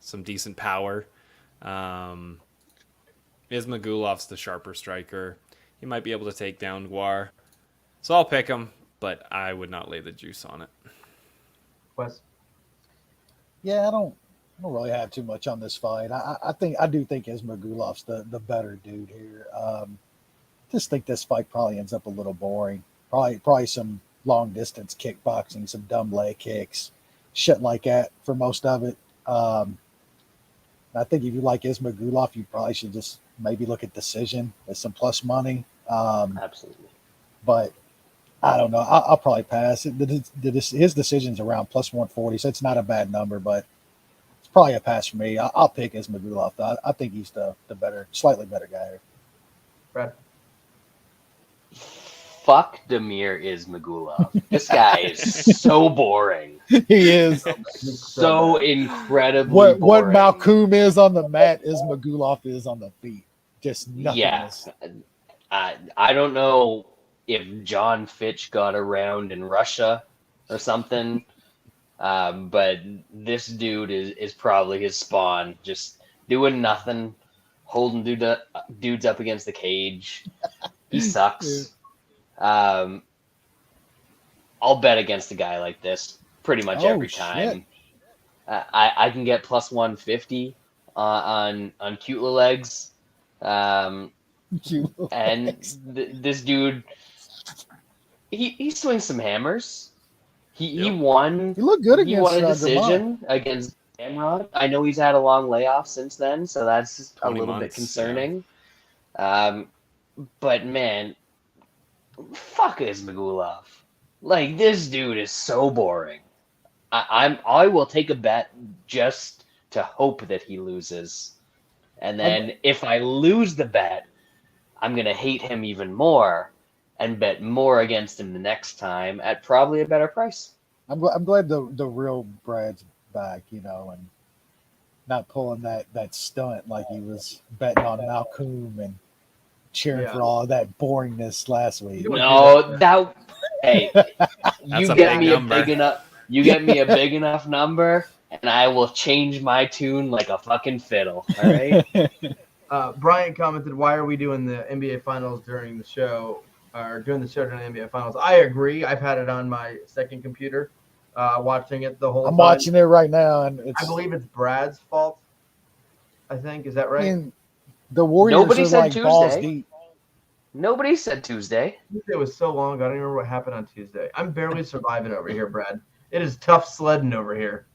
some decent power. Ismagulov's the sharper striker. He might be able to take down Gwar. So I'll pick him, but I would not lay the juice on it. Wes? Yeah, I don't really have too much on this fight. I do think Ismagulov's the better dude here. Just think this fight probably ends up a little boring. Probably some long distance kickboxing, some dumb leg kicks, shit like that for most of it. I think if you like Ismagulov, you probably should just maybe look at decision as some plus money. Absolutely. But I don't know. I'll probably pass. His decision's around plus 140, so it's not a bad number, but it's probably a pass for me. I'll pick Ismagulov, though. I think he's the better, slightly better guy here. Brad? Fuck Damir Ismagulov. This guy is so boring. He is. So incredibly what boring. Malcolm is on the mat, Ismagulov is on the feet. Just nothing. Yeah. I don't know if John Fitch got around in Russia or something, but this dude is probably his spawn, just doing nothing, holding dudes up against the cage. He sucks. I'll bet against a guy like this pretty much every time. I can get plus 150 on Kutateladze. This dude, he swings some hammers. He won. He looked good against. He won a decision against Amrod. I know he's had a long layoff since then, so that's a little bit concerning. Yeah. But man, fuck Ismagulov. Like, this dude is so boring. I will take a bet just to hope that he loses, and then if I lose the bet, I'm gonna hate him even more and bet more against him the next time at probably a better price. I'm glad the real Brad's back, and not pulling that stunt like he was betting on Malcolm and cheering for all that boringness last week. No, hey, you get me a big enough. You get me a big enough number, and I will change my tune like a fucking fiddle. All right. Brian commented, "Why are we doing the NBA Finals during the show, or doing the show during the NBA Finals?" I agree. I've had it on my second computer, watching it the whole time. I'm watching it right now, and I believe it's Brad's fault. I think, is that right? I mean, the Warriors Nobody are said like Tuesday. balls deep. Nobody said Tuesday. Tuesday was so long ago. I don't remember what happened on Tuesday. I'm barely surviving over here, Brad. It is tough sledding over here.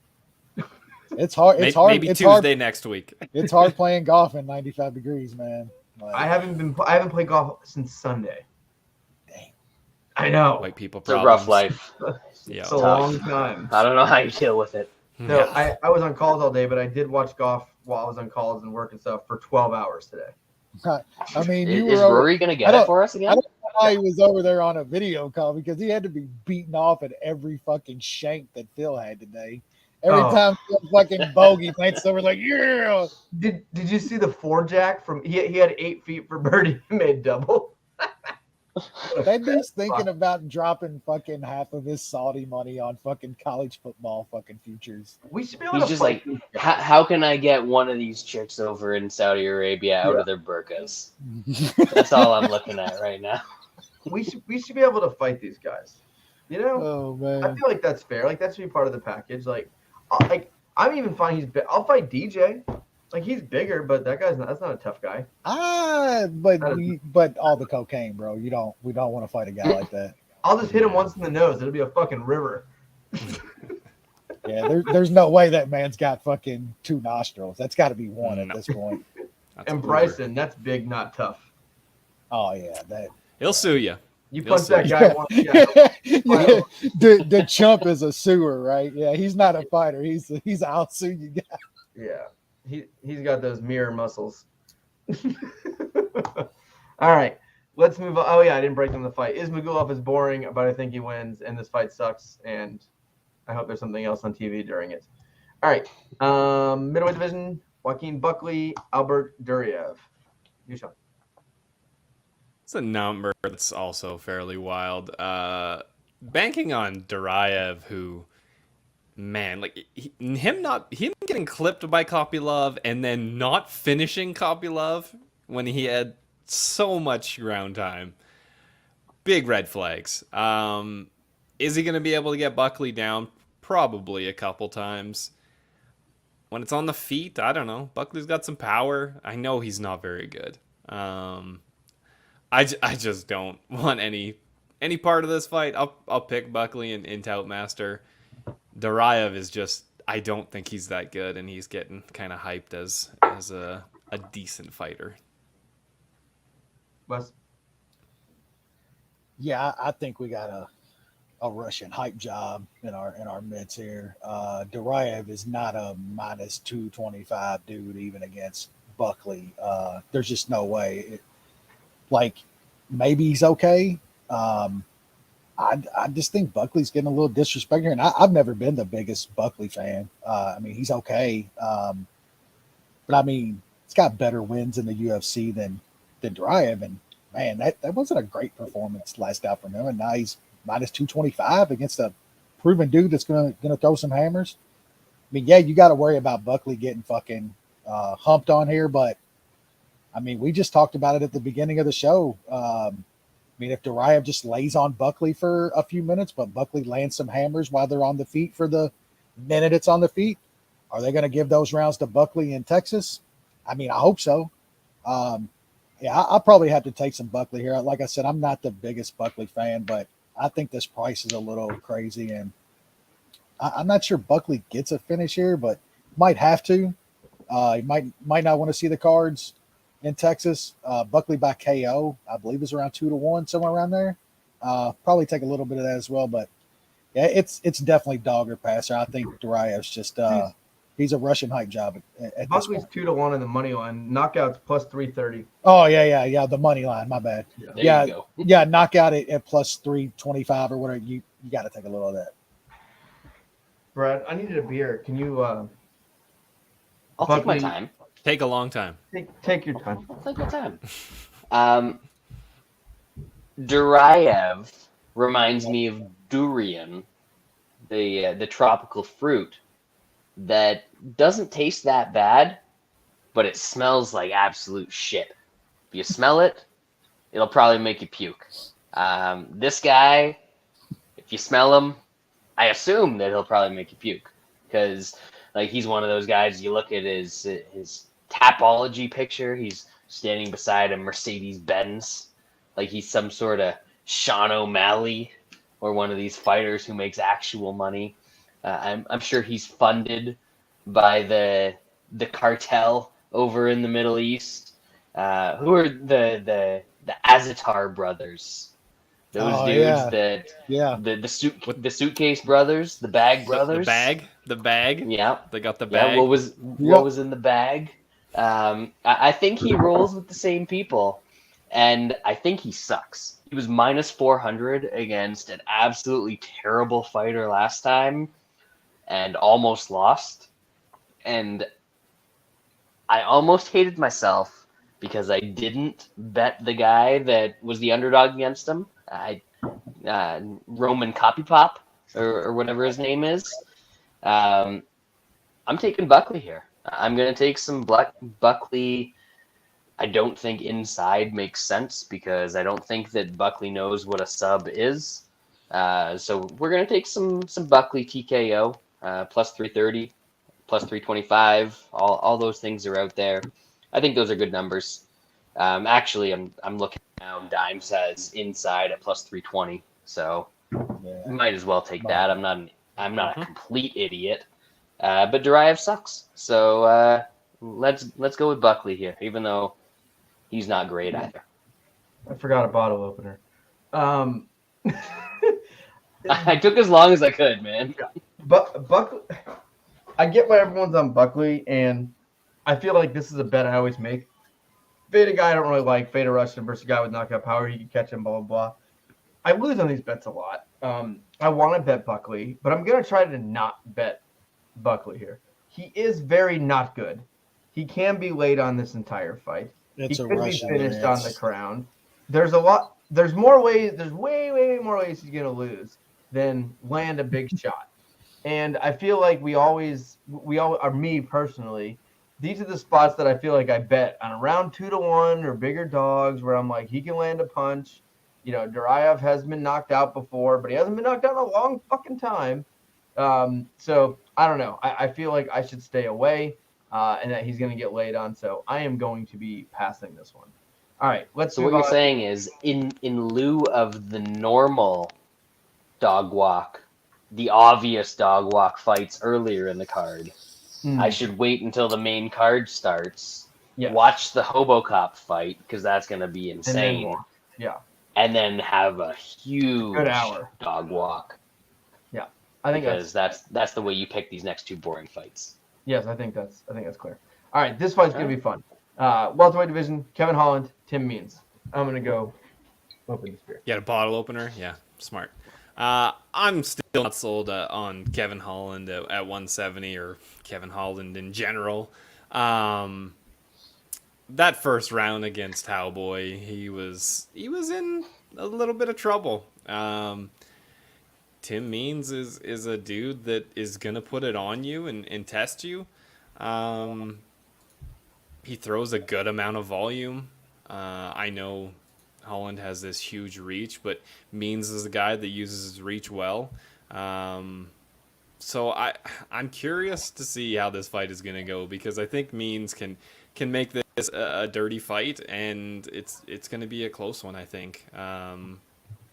It's hard. It's hard. Maybe it's Tuesday hard. next week. It's hard playing golf in 95 degrees, man. Like, I haven't played golf since Sunday. Dang. I know. White people It's a problems. rough life. Yeah. It's a long time. I don't know how you deal with it. No, I was on calls all day, but I did watch golf while I was on calls and work and stuff for 12 hours today. I mean, Is Rory going to get it for us again? why he was over there on a video call, because he had to be beaten off at every fucking shank that Phil had today. Every time Phil fucking bogey went over, like, yeah. Did you see the 4-jack from he had 8 feet for birdie and made double? That dude's thinking about dropping fucking half of his Saudi money on fucking college football fucking futures. We should be able He's to just like, how can I get one of these chicks over in Saudi Arabia out of their burqas? That's all I'm looking at right now. We should be able to fight these guys. You know? Oh man. I feel like that's fair. Like that should be part of the package. Like I'm even fine. I'll fight DJ. Like he's bigger, but that's not a tough guy. But all the cocaine, bro. We don't want to fight a guy like that. I'll just hit him once in the nose. It'll be a fucking river. Yeah, there's no way that man's got fucking 2 nostrils. That's got to be one at this point. And Bryson, that's big, not tough. Oh yeah, he'll sue you. You punch that guy once. Yeah. The chump is a sewer, right? Yeah, he's not a fighter. He's I'll sue you guy. Yeah. He's got those mirror muscles. All right, let's move on. Oh yeah, I didn't break down the fight. Ismagulov is boring, but I think he wins, and this fight sucks, and I hope there's something else on TV during it. All right, middleweight division: Joaquin Buckley, Albert Duraev. You Sean. It's a number that's also fairly wild. Banking on Duraev, who. Man, like him getting clipped by Kopylov and then not finishing Kopylov when he had so much ground time. Big red flags. Is he going to be able to get Buckley down? Probably a couple times. When it's on the feet, I don't know. Buckley's got some power. I know he's not very good. I just don't want any part of this fight. I'll pick Buckley and Toutmaster. Duraev is just, I don't think he's that good, and he's getting kind of hyped as a decent fighter. Wes? Yeah, I think we got a Russian hype job in our midst here. Duraev is not a minus 225 dude even against Buckley. There's just no way. Maybe he's okay. I just think Buckley's getting a little disrespect here, and I've never been the biggest Buckley fan. He's okay, but he's got better wins in the UFC than Duraev, and man, that wasn't a great performance last out from him, and now he's minus 225 against a proven dude that's gonna throw some hammers. Yeah, you got to worry about Buckley getting fucking humped on here, but we just talked about it at the beginning of the show. If Duraev just lays on Buckley for a few minutes, but Buckley lands some hammers while they're on the feet for the minute it's on the feet, are they going to give those rounds to Buckley in Texas? I hope so. I'll probably have to take some Buckley here. Like I said, I'm not the biggest Buckley fan, but I think this price is a little crazy, and I'm not sure Buckley gets a finish here, but might have to. He might not want to see the cards in Texas. Buckley by KO, I believe, is around 2-1, somewhere around there. Probably take a little bit of that as well, but yeah, it's definitely dog or passer. I think Duraev's just he's a Russian hype job at Buckley's 2-1 in the money line. Knockouts plus 330. Oh yeah, the money line. My bad. Yeah, knockout at plus 325 or whatever. You got to take a little of that. Brad, I needed a beer. Can you? I'll take my time. Take a long time. Take your time. I'll take my time. Duraev reminds me of durian, the tropical fruit that doesn't taste that bad, but it smells like absolute shit. If you smell it, it'll probably make you puke. This guy, if you smell him, I assume that he'll probably make you puke, because he's one of those guys. You look at his Tapology picture, he's standing beside a Mercedes-Benz, like he's some sort of Sean O'Malley or one of these fighters who makes actual money. I'm sure he's funded by the cartel over in the Middle East. Who are the Azatar brothers? Those dudes the suitcase brothers, the bag brothers. The bag. Yeah, they got the bag. Yeah, what was in the bag? I think he rolls with the same people, and I think he sucks. He was minus 400 against an absolutely terrible fighter last time and almost lost. And I almost hated myself because I didn't bet the guy that was the underdog against him. Roman Copypop or whatever his name is. I'm taking Buckley here. I'm going to take some Buckley. I don't think inside makes sense because I don't think that Buckley knows what a sub is. So we're going to take some Buckley TKO, plus 330, plus 325. All those things are out there. I think those are good numbers. Actually, I'm looking now. Dime says inside at plus 320. So might as well take that. I'm not a complete idiot. But Duraev sucks. So let's go with Buckley here, even though he's not great either. I forgot a bottle opener. I took as long as I could, man. But Buckley, I get why everyone's on Buckley, and I feel like this is a bet I always make. Fade a guy I don't really like, fade a Russian versus a guy with knockout power. He can catch him, blah, blah, blah. I lose on these bets a lot. I want to bet Buckley, but I'm going to try to not bet Buckley here. He is very not good. He can be late on this entire fight. It's he a could Russian be finished dance. on the crown. There's a lot. There's more ways. There's way more ways he's going to lose than land a big shot. And I feel like we all are, me personally, these are the spots that I feel like I bet on around 2-1 or bigger dogs where I'm like, he can land a punch. You know, Duraev has been knocked out before, but he hasn't been knocked out in a long fucking time. So I don't know. I feel like I should stay away and that he's going to get laid on. So I am going to be passing this one. All right, let's. So what you're saying is, in lieu of the normal dog walk, the obvious dog walk fights earlier in the card, I should wait until the main card starts. Yes. Watch the HoboCop fight because that's going to be insane. And then have a huge good hour dog walk. Yeah, I think that's the way you pick these next two boring fights. Yes, I think that's clear. All right, this fight's gonna be fun. Welterweight division: Kevin Holland, Tim Means. I'm gonna go open this beer. You had a bottle opener? Yeah, smart. I'm still not sold on Kevin Holland at 170 or Kevin Holland in general. That first round against Cowboy, he was in a little bit of trouble. Tim Means is a dude that is gonna put it on you and test you. He throws a good amount of volume. I know Holland has this huge reach, but Means is a guy that uses his reach well. So I'm curious to see how this fight is gonna go because I think Means can make this a dirty fight, and it's going to be a close one, I think.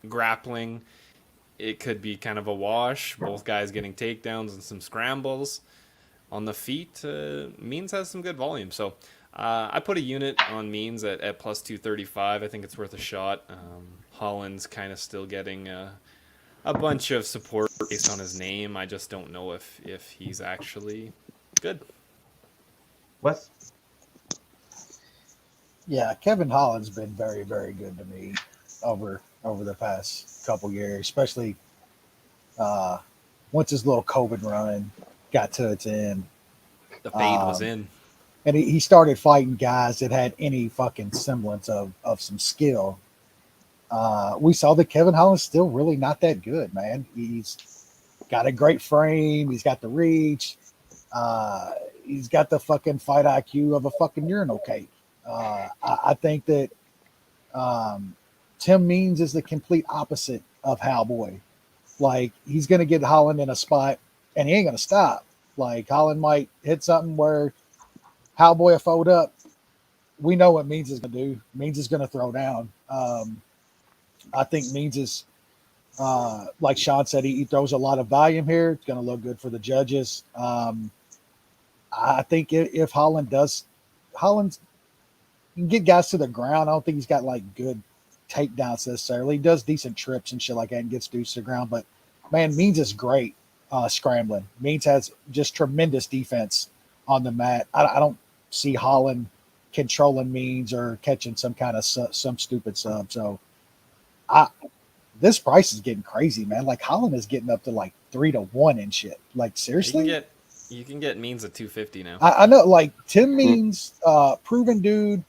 Grappling, it could be kind of a wash. Both guys getting takedowns and some scrambles. On the feet, Means has some good volume. So I put a unit on Means at plus 235. I think it's worth a shot. Holland's kind of still getting a bunch of support based on his name. I just don't know if he's actually good. Wes? Yeah, Kevin Holland's been very, very good to me over the past couple years, especially once his little COVID run got to its end. The fade was in. And he started fighting guys that had any fucking semblance of some skill. We saw that Kevin Holland's still really not that good, man. He's got a great frame. He's got the reach. He's got the fucking fight IQ of a fucking urinal cake. I think that Tim Means is the complete opposite of Cowboy. Like, he's going to get Holland in a spot, and he ain't going to stop. Like, Holland might hit something where Cowboy will fold up. We know what Means is going to do. Means is going to throw down. I think Means is, like Sean said, he throws a lot of volume here. It's going to look good for the judges. I think if Holland's you can get guys to the ground. I don't think he's got like good takedowns necessarily. He does decent trips and shit like that and gets dudes to the ground. But man, Means is great scrambling. Means has just tremendous defense on the mat. I don't see Holland controlling Means or catching some kind of some stupid sub. So This price is getting crazy, man. Like Holland is getting up to like 3-1 and shit. Like seriously, you can get Means at 250 now. I know. Like Tim Means, proven dude.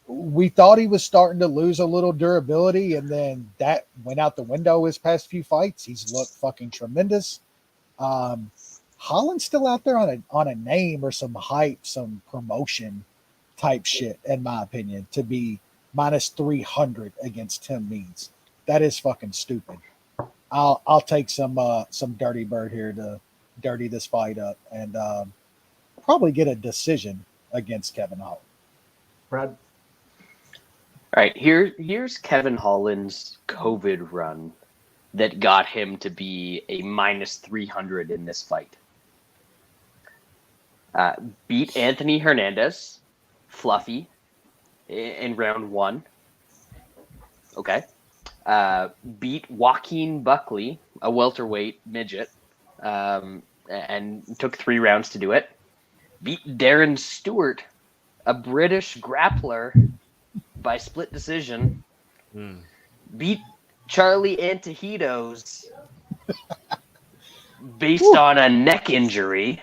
We thought he was starting to lose a little durability, and then that went out the window his past few fights. He's looked fucking tremendous. Holland's still out there on a name or some hype, some promotion type shit, in my opinion, to be minus 300 against Tim Means. That is fucking stupid. I'll take some dirty bird here to dirty this fight up and probably get a decision against Kevin Holland. Brad? All right, here's Kevin Holland's COVID run that got him to be a minus 300 in this fight. Beat Anthony Hernandez, fluffy, in round 1. Okay. Beat Joaquin Buckley, a welterweight midget, and took 3 rounds to do it. Beat Darren Stewart, a British grappler, by split decision. Beat Charlie Antojitos based on a neck injury.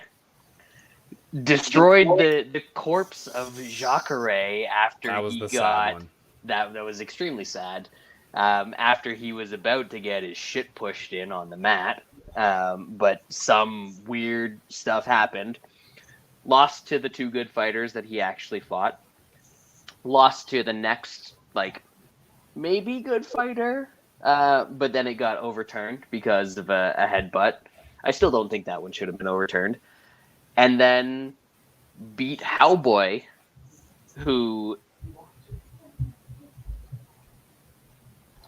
Destroyed the corpse of Jacare after he got that was extremely sad. After he was about to get his shit pushed in on the mat, but some weird stuff happened. Lost to the 2 good fighters that he actually fought. Lost to the next, maybe good fighter, but then it got overturned because of a headbutt. I still don't think that one should have been overturned. And then beat Howboy, who...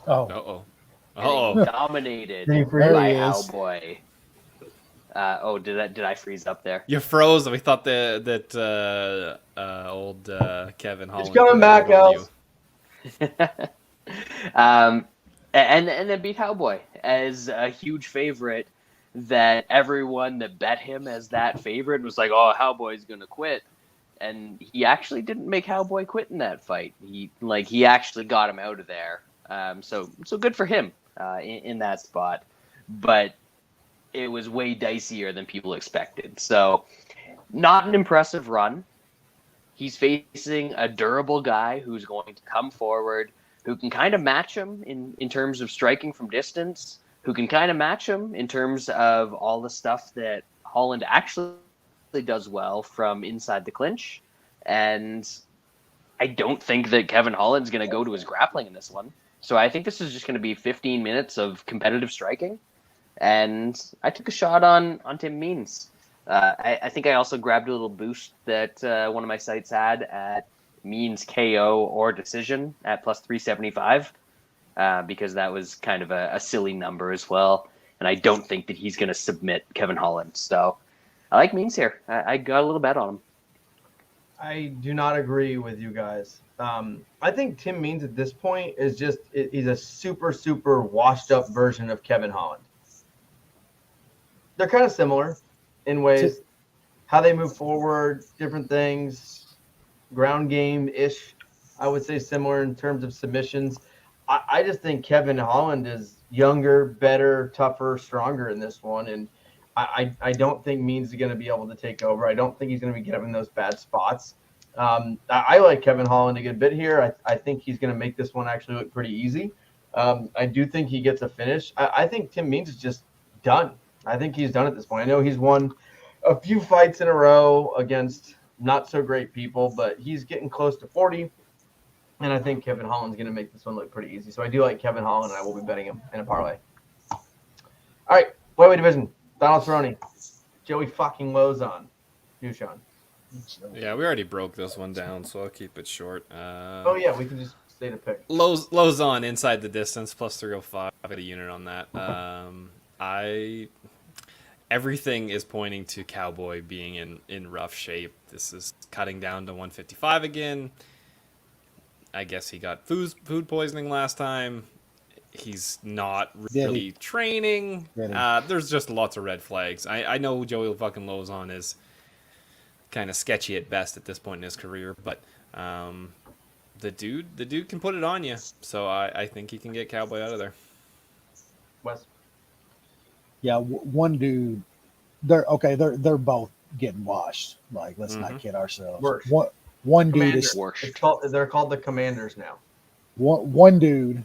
dominated by Howboy. Did I freeze up there? You froze. We thought that old Kevin Holland. He's coming back, Alex. And then beat Howboy as a huge favorite. That everyone that bet him as that favorite was like, "Oh, Howboy's gonna quit," and he actually didn't make Howboy quit in that fight. He actually got him out of there. So good for him in that spot. But it was way dicier than people expected. So not an impressive run. He's facing a durable guy who's going to come forward, who can kind of match him in terms of striking from distance, who can kind of match him in terms of all the stuff that Holland actually does well from inside the clinch. And I don't think that Kevin Holland's going to go to his grappling in this one. So I think this is just going to be 15 minutes of competitive striking. And I took a shot on Tim Means. I think I also grabbed a little boost that one of my sites had at Means KO or decision at plus 375 because that was kind of a silly number as well. And I don't think that he's going to submit Kevin Holland. So I like Means here. I got a little bet on him. I do not agree with you guys. I think Tim Means at this point is he's a super, super washed up version of Kevin Holland. They're kind of similar in ways, how they move forward, different things, ground game-ish. I would say similar in terms of submissions. I just think Kevin Holland is younger, better, tougher, stronger in this one. And I don't think Means is going to be able to take over. I don't think he's going to be getting in those bad spots. I like Kevin Holland a good bit here. I think he's going to make this one actually look pretty easy. I do think he gets a finish. I think Tim Means is just done. I think he's done at this point. I know he's won a few fights in a row against not so great people, but he's getting close to 40. And I think Kevin Holland's going to make this one look pretty easy. So I do like Kevin Holland, and I will be betting him in a parlay. All right, flyweight division. Donald Cerrone, Joey fucking Lauzon. Sean. Yeah, we already broke this one down, so I'll keep it short. Oh, yeah, we can just stay to pick. Lauzon inside the distance, plus 305. I got a unit on that. Everything is pointing to Cowboy being in rough shape. This is cutting down to 155 again. I guess he got food poisoning last time. He's not really training. There's just lots of red flags. I know Joey fucking Lauzon is kind of sketchy at best at this point in his career, but the dude can put it on you. So I think he can get Cowboy out of there. Wes. Yeah, one dude. They're both getting washed. Like, let's not kid ourselves. Worse. One dude is they're called the Commanders now. One dude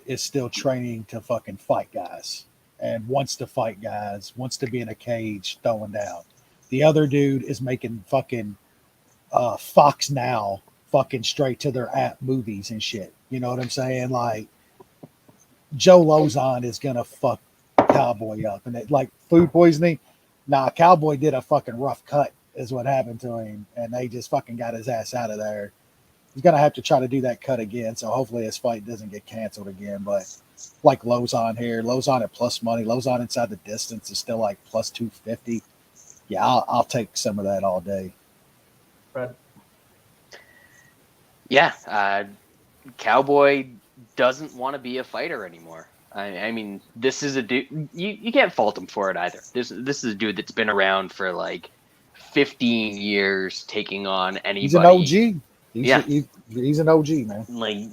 is still training to fucking fight guys and wants to fight guys, wants to be in a cage throwing down. The other dude is making fucking Fox Now fucking straight to their app movies and shit. You know what I'm saying? Like, Joe Lauzon is gonna fuck Cowboy up, and like food poisoning. Nah, Cowboy did a fucking rough cut, is what happened to him, and they just fucking got his ass out of there. He's gonna have to try to do that cut again, so hopefully his fight doesn't get canceled again. But like Lauzon here, Lauzon at plus money, Lauzon inside the distance is still like plus 250. Yeah, I'll take some of that all day. Fred. Yeah, Cowboy doesn't want to be a fighter anymore. I mean, this is a dude. You can't fault him for it either. This is a dude that's been around for like 15 years, taking on anybody. He's an OG. He's an OG, man. Like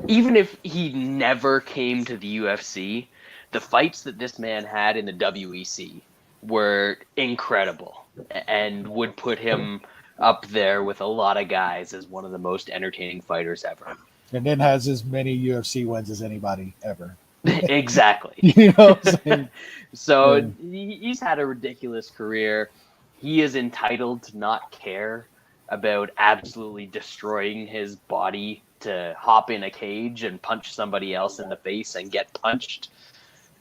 even if he never came to the UFC, the fights that this man had in the WEC were incredible and would put him up there with a lot of guys as one of the most entertaining fighters ever. And then has as many UFC wins as anybody ever. Exactly. You know what I'm saying? So he's had a ridiculous career. He is entitled to not care about absolutely destroying his body to hop in a cage and punch somebody else in the face and get punched.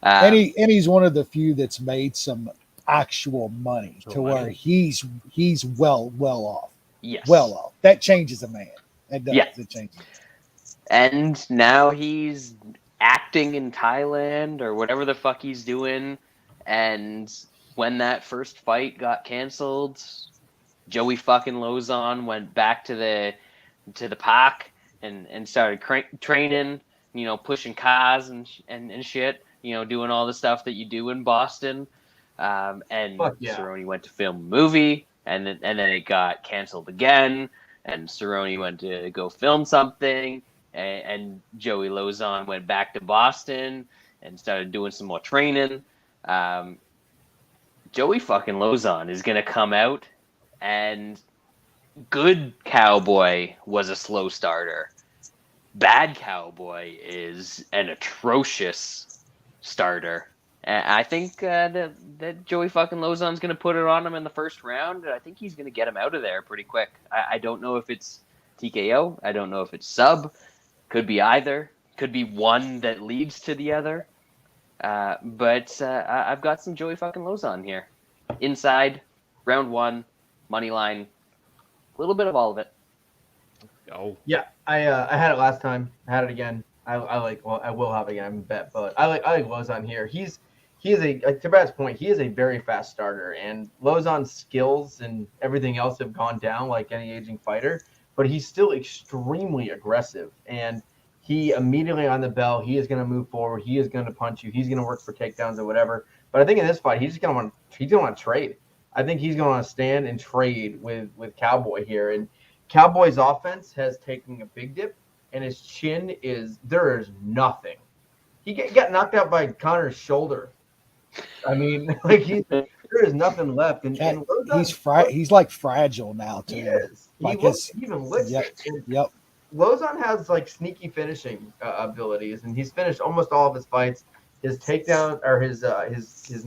And he's one of the few that's made some actual money where he's well off. Yes. Well off. That changes a man. It does. Yeah. It changes. And now he's acting in Thailand or whatever the fuck he's doing. And when that first fight got canceled, Joey fucking Lauzon went back to the park and started training, you know, pushing cars and shit, you know, doing all the stuff that you do in Boston. And Cerrone went to film a movie, and then it got canceled again. And Cerrone went to go film something, and Joey Lauzon went back to Boston and started doing some more training. Joey fucking Lauzon is gonna come out, and good Cowboy was a slow starter. Bad Cowboy is an atrocious starter. And I think that Joey fucking Lauzon's going to put it on him in the first round. I think he's going to get him out of there pretty quick. I don't know if it's TKO. I don't know if it's sub. Could be either. Could be one that leads to the other. But I've got some Joey fucking Lauzon here. Inside, round one, money line, a little bit of all of it. Oh. Yeah, I had it last time. I had it again. I will have it again, bet, but I like Lauzon here. He is to Brad's point, he is a very fast starter, and Lauzon's skills and everything else have gone down like any aging fighter, but he's still extremely aggressive, and he immediately on the bell, he is going to move forward, he is going to punch you, he's going to work for takedowns or whatever. But I think in this fight, he's going to want to trade. I think he's going to want to stand and trade with Cowboy here, and Cowboy's offense has taken a big dip, and his chin there is nothing. He got knocked out by Connor's shoulder. I mean, like there is nothing left, and he's like fragile now too. He is. Like he even licks it. Yep. Lauzon has like sneaky finishing abilities, and he's finished almost all of his fights. His takedown or his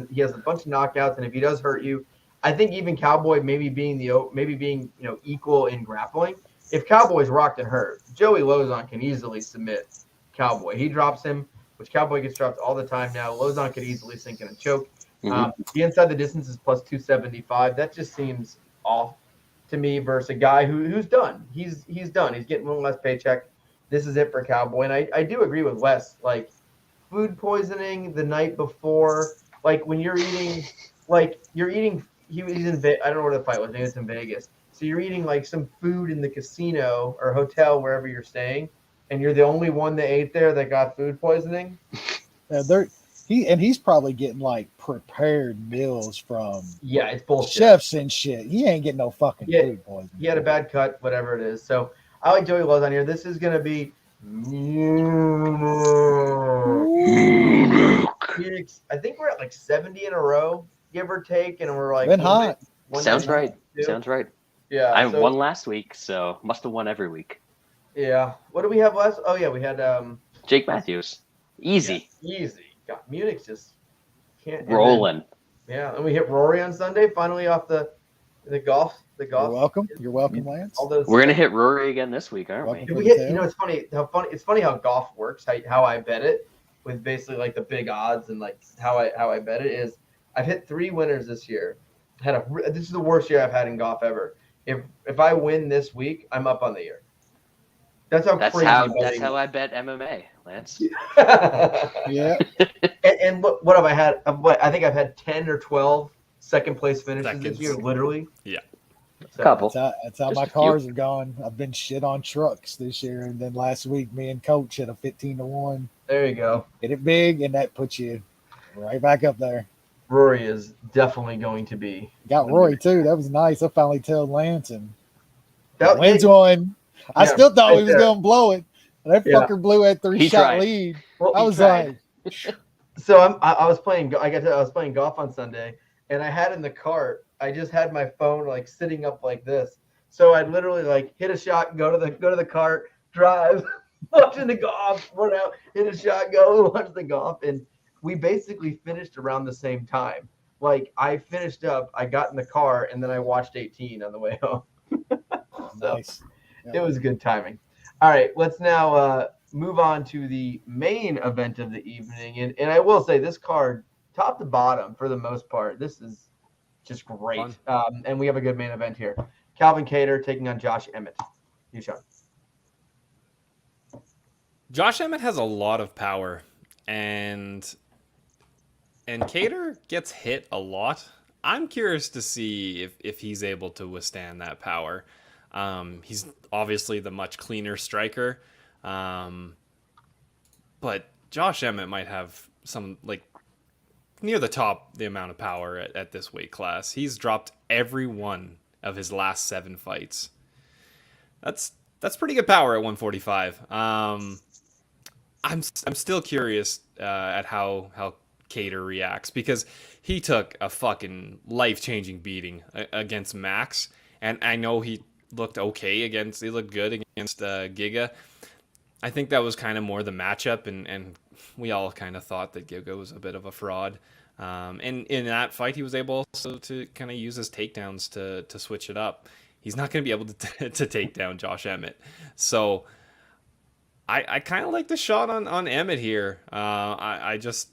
he has a bunch of knockouts, and if he does hurt you, I think even Cowboy maybe being equal in grappling. If Cowboy's rocked and hurt, Joey Lauzon can easily submit Cowboy. He drops him, which Cowboy gets dropped all the time now. Lauzon could easily sink in a choke. The inside the distance is plus 275. That just seems off to me versus a guy who's done. He's done. He's getting one less paycheck. This is it for Cowboy. And I do agree with Wes. Like, food poisoning the night before, like when you're eating, he's in I don't know where the fight was. I think it's in Vegas. So you're eating like some food in the casino or hotel, wherever you're staying, and you're the only one that ate there that got food poisoning. He's probably getting like prepared meals from it's bullshit. chefs and shit. He ain't getting no fucking food poisoning. He had a bad cut, whatever it is. So I like Joey Lauzon here. This is gonna be Phoenix. I think we're at like 70 in a row, give or take, and we're like been hot. Sounds right. Sounds right. Yeah, I won last week, so must have won every week. Yeah. What did we have last? Oh yeah, we had Jake Matthews. Easy. Yeah, easy. God, Munich just can't rolling. Yeah, and we hit Rory on Sunday. Finally off the golf. You're welcome. You're welcome, Lance. We're gonna hit Rory again this week, aren't we? We hit, it's funny. It's funny how golf works. How I bet it with basically like the big odds and like how I bet it is. I've hit 3 winners this year. This is the worst year I've had in golf ever. If I win this week, I'm up on the year. That's how I bet MMA, Lance. Yeah. And what have I had? I think I've had 10 or 12 second place finishes this year, literally. Yeah. So, couple. That's how my cars have gone. I've been shit on trucks this year, and then last week me and Coach hit a 15-1. There you go. Hit it big, and that puts you right back up there. Rory is definitely going to be. Got Rory too. That was nice. I finally told Lance, and Lance won. I still thought he was going to blow it. That fucker blew at 3-shot lead. Well, I was like, so I was playing golf on Sunday, and I had in the cart. I just had my phone like sitting up like this. So I literally like hit a shot, go to the cart, drive, watching the golf, run out, hit a shot, go watch the golf, and we basically finished around the same time. Like I finished up, I got in the car, and then I watched 18 on the way home. So nice. It was good timing. All right, let's now move on to the main event of the evening. And I will say this card, top to bottom, for the most part, this is just great. And we have a good main event here. Calvin Kattar taking on Josh Emmett. You, Sean. Josh Emmett has a lot of power, and Kattar gets hit a lot. I'm curious to see if he's able to withstand that power. He's obviously the much cleaner striker. But Josh Emmett might have some, like, near the top, the amount of power at this weight class. He's dropped every one of his last 7 fights. That's pretty good power at 145. I'm still curious at how Kattar reacts, because he took a fucking life-changing beating against Max, and I know he looked okay he looked good against Giga. I think that was kind of more the matchup, and we all kind of thought that Giga was a bit of a fraud. And in that fight, he was able also to kind of use his takedowns to switch it up. He's not going to be able to take down Josh Emmett. So I kind of like the shot on Emmett here. I just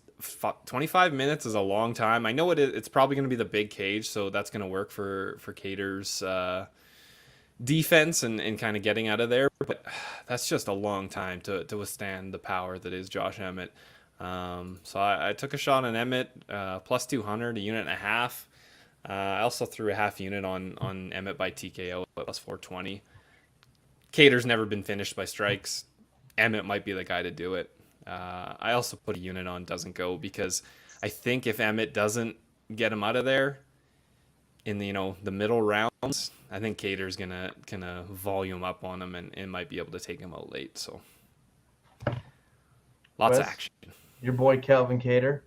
25 minutes is a long time. I know it's probably going to be the big cage, so that's going to work for Kattar's defense and kind of getting out of there, but that's just a long time to withstand the power that is Josh Emmett. So I took a shot on Emmett, plus 200, a unit and a half. I also threw a half unit on Emmett by TKO at plus 420. Kattar's never been finished by strikes. Emmett might be the guy to do it. I also put a unit on doesn't go, because I think if Emmett doesn't get him out of there in the middle rounds, I think Kattar's gonna volume up on him and might be able to take him out late. So lots of action. Your boy Calvin Kattar.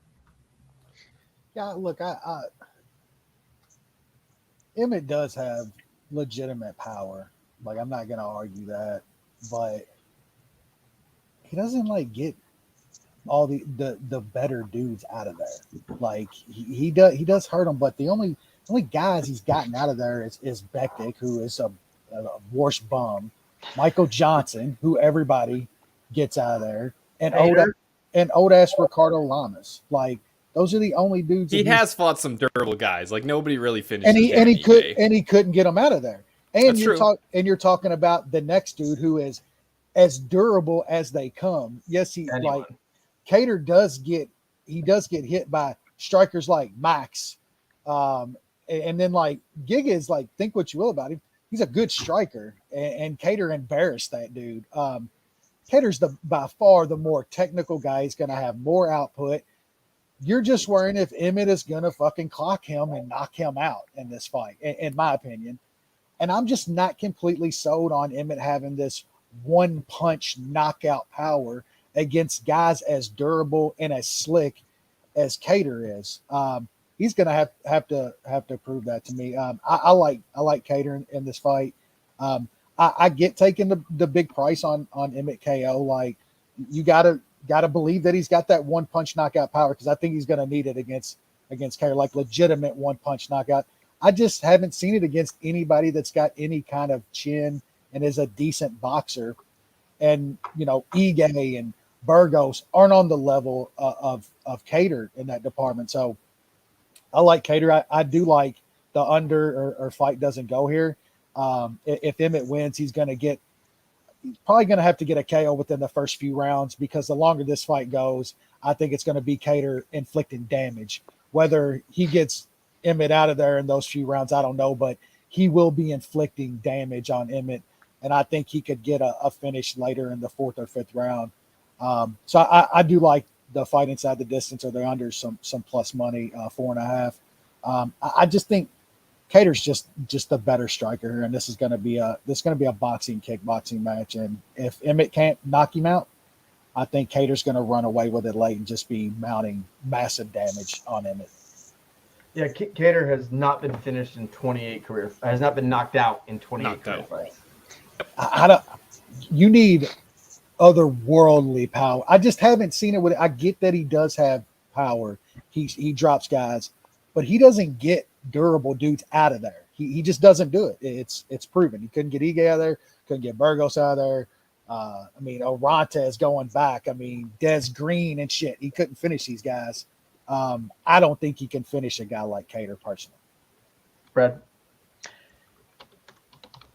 Yeah, look, Emmett does have legitimate power. Like, I'm not gonna argue that, but he doesn't like get all the better dudes out of there. Like he does hurt them, but the only guys he's gotten out of there is Bektic, who is a worse bum, Michael Johnson, who everybody gets out of there, and old ass Ricardo Lamas. Like, those are the only dudes. He has fought some durable guys. Like, nobody really finished. And he couldn't get them out of there. And That's you're talking about the next dude who is as durable as they come. Yes, Kattar does get hit by strikers like Max. And then, like, Giga is like, think what you will about him, he's a good striker, and Kattar embarrassed that dude. Kattar's by far the more technical guy. He's going to have more output. You're just worrying if Emmett is going to fucking clock him and knock him out in this fight, in my opinion. And I'm just not completely sold on Emmett having this one punch knockout power against guys as durable and as slick as Kattar is. He's going to have to prove that to me. I like Kattar in this fight. I get taking the big price on Emmett KO. Like, you gotta believe that he's got that one punch knockout power, because I think he's going to need it against Kattar, like legitimate one punch knockout. I just haven't seen it against anybody that's got any kind of chin and is a decent boxer. And, Ige and Burgos aren't on the level of Kattar in that department. So I like Kattar. I do like the under or fight doesn't go here. If Emmett wins, he's probably going to have to get a KO within the first few rounds, because the longer this fight goes, I think it's going to be Kattar inflicting damage. Whether he gets Emmett out of there in those few rounds, I don't know, but he will be inflicting damage on Emmett, and I think he could get a finish later in the 4th or 5th round. So I do like the fight inside the distance or the under some plus money, 4.5. I just think Kattar's just a better striker here, and this is going to be a kickboxing match. And if Emmett can't knock him out, I think Kattar's going to run away with it late and just be mounting massive damage on Emmett. Yeah, Kattar has not been finished in 28 careers. Has not been knocked out in 28 career fights. You need otherworldly power. I just haven't seen it with it. I get that he does have power. He drops guys, but he doesn't get durable dudes out of there. He just doesn't do it. It's proven. He couldn't get Ige out of there. Couldn't get Burgos out of there. Oranta is going back. Des Green and shit. He couldn't finish these guys. I don't think he can finish a guy like Kattar personally. Brad?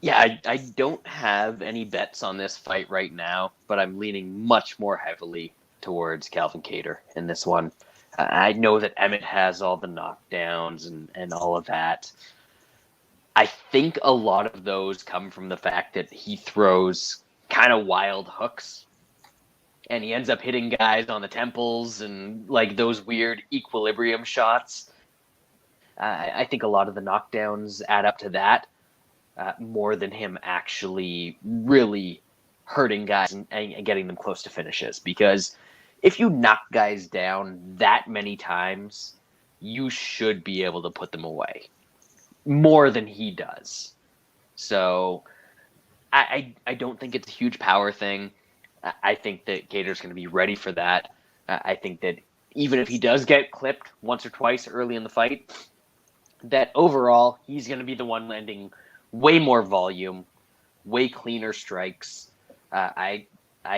Yeah, I don't have any bets on this fight right now, but I'm leaning much more heavily towards Calvin Kattar in this one. I know that Emmett has all the knockdowns and all of that. I think a lot of those come from the fact that he throws kind of wild hooks, and he ends up hitting guys on the temples and like those weird equilibrium shots. I think a lot of the knockdowns add up to that, more than him actually really hurting guys and getting them close to finishes. Because if you knock guys down that many times, you should be able to put them away more than he does. So I don't think it's a huge power thing. I think that Kattar's going to be ready for that. I think that even if he does get clipped once or twice early in the fight, that overall he's going to be the one landing way more volume, way cleaner strikes. I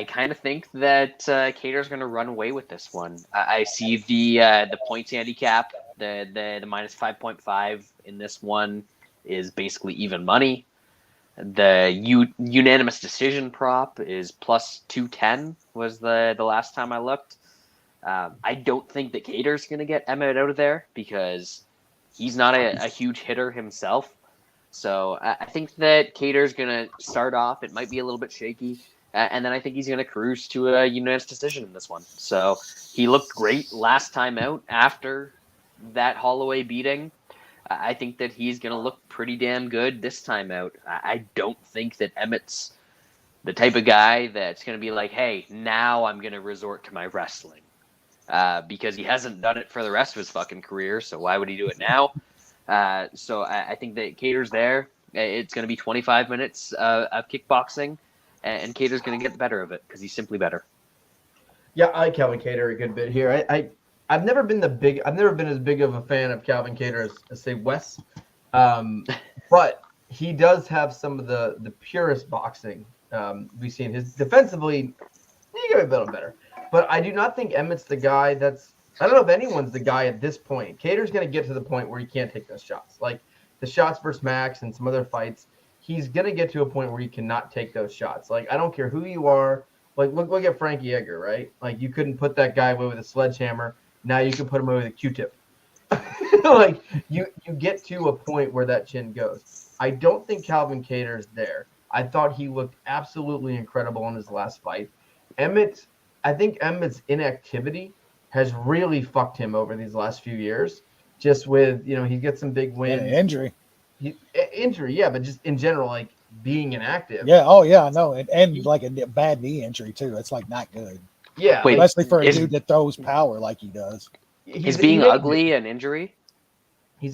kind of think that Kattar's going to run away with this one. I see the points handicap, the minus 5.5 in this one is basically even money. The unanimous decision prop is plus 210 was the last time I looked. I don't think that Kattar's going to get Emmett out of there because he's not a huge hitter himself. So I think that Kattar's going to start off. It might be a little bit shaky. And then I think he's going to cruise to a unanimous decision in this one. So he looked great last time out after that Holloway beating. I think that he's going to look pretty damn good this time out. I don't think that Emmett's the type of guy that's going to be like, hey, now I'm going to resort to my wrestling. Because he hasn't done it for the rest of his fucking career, so why would he do it now? So I think that Kattar's there. It's going to be 25 minutes of kickboxing, and Kattar's going to get the better of it because he's simply better. Yeah, I like Calvin Kattar a good bit here. I've never been as big of a fan of Calvin Kattar as say Wes, but he does have some of the purest boxing we've seen. His defensively, he could be a little better, but I do not think Emmett's the guy I don't know if anyone's the guy at this point. Kattar's going to get to the point where he can't take those shots. Like the shots versus Max and some other fights, he's going to get to a point where he cannot take those shots. Like, I don't care who you are. Like, look at Frankie Edgar, right? Like, you couldn't put that guy away with a sledgehammer. Now you can put him away with a Q-tip. Like, you get to a point where that chin goes. I don't think Calvin Kattar's there. I thought he looked absolutely incredible in his last fight. I think Emmett's inactivity has really fucked him over these last few years. Just with, he gets some big wins. Yeah, injury. Injury, yeah, but just in general, like being inactive. Yeah, oh yeah, I know. And like a bad knee injury too. It's like not good. Yeah. Wait, especially for a dude that throws power like he does. Is being ugly an injury?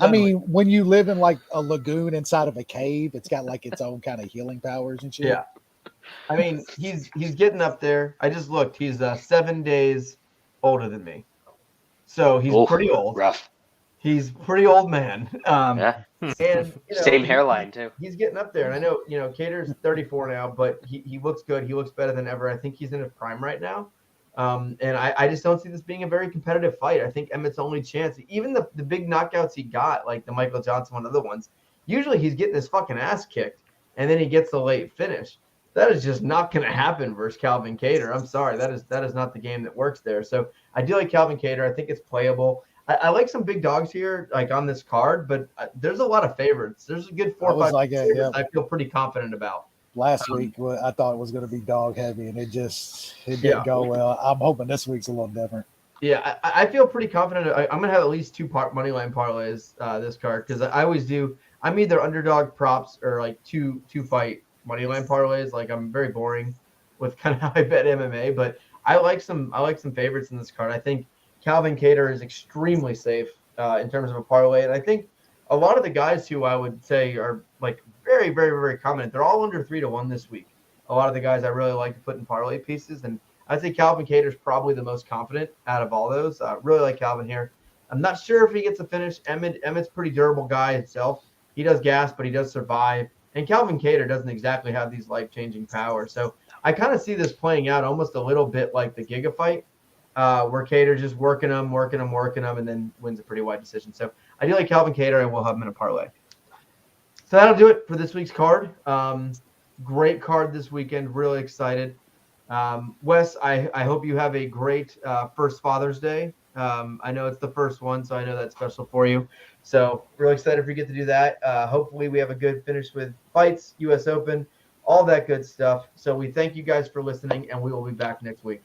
I mean, when you live in like a lagoon inside of a cave, it's got like its own kind of healing powers and shit. Yeah. I mean, he's getting up there. I just looked. He's 7 days older than me. So he's pretty old. Rough. He's pretty old man. Yeah. And same hairline too. He's getting up there. And I know, Kattar's 34 now, but he looks good. He looks better than ever. I think he's in his prime right now. And I just don't see this being a very competitive fight. I think Emmett's only chance, even the big knockouts he got, like the Michael Johnson one, other ones, usually he's getting his fucking ass kicked, and then he gets the late finish. That is just not going to happen versus Calvin Kattar. I'm sorry. That is not the game that works there. So I do like Calvin Kattar. I think it's playable. I like some big dogs here, like on this card, but there's a lot of favorites. There's a good 4 or 5 favorites I feel pretty confident about. Last week, I thought it was going to be dog heavy, and it didn't go well. I'm hoping this week's a little different. Yeah, I feel pretty confident. I'm going to have at least 2 money line parlays this card, because I always do. I'm either underdog props or like two fight money line parlays. Like, I'm very boring with kind of how I bet MMA, but I like some favorites in this card. I think Calvin Kattar is extremely safe in terms of a parlay, and I think a lot of the guys who I would say are like very, very, very confident, they're all under 3-1 this week. A lot of the guys I really like to put in parlay pieces, and I'd say Calvin Kattar is probably the most confident out of all those. Really like Calvin here. I'm not sure if he gets a finish. Emmett's a pretty durable guy himself. He does gas, but he does survive. And Calvin Kattar doesn't exactly have these life-changing powers. So I kind of see this playing out almost a little bit like the Giga fight, where Kattar's just working him, and then wins a pretty wide decision. So I do like Calvin Kattar, and we'll have him in a parlay. So that'll do it for this week's card. Great card this weekend. Really excited. Wes, I hope you have a great first Father's Day. I know it's the first one, so I know that's special for you. So really excited if you get to do that. Hopefully we have a good finish with fights, U.S. Open, all that good stuff. So we thank you guys for listening, and we will be back next week.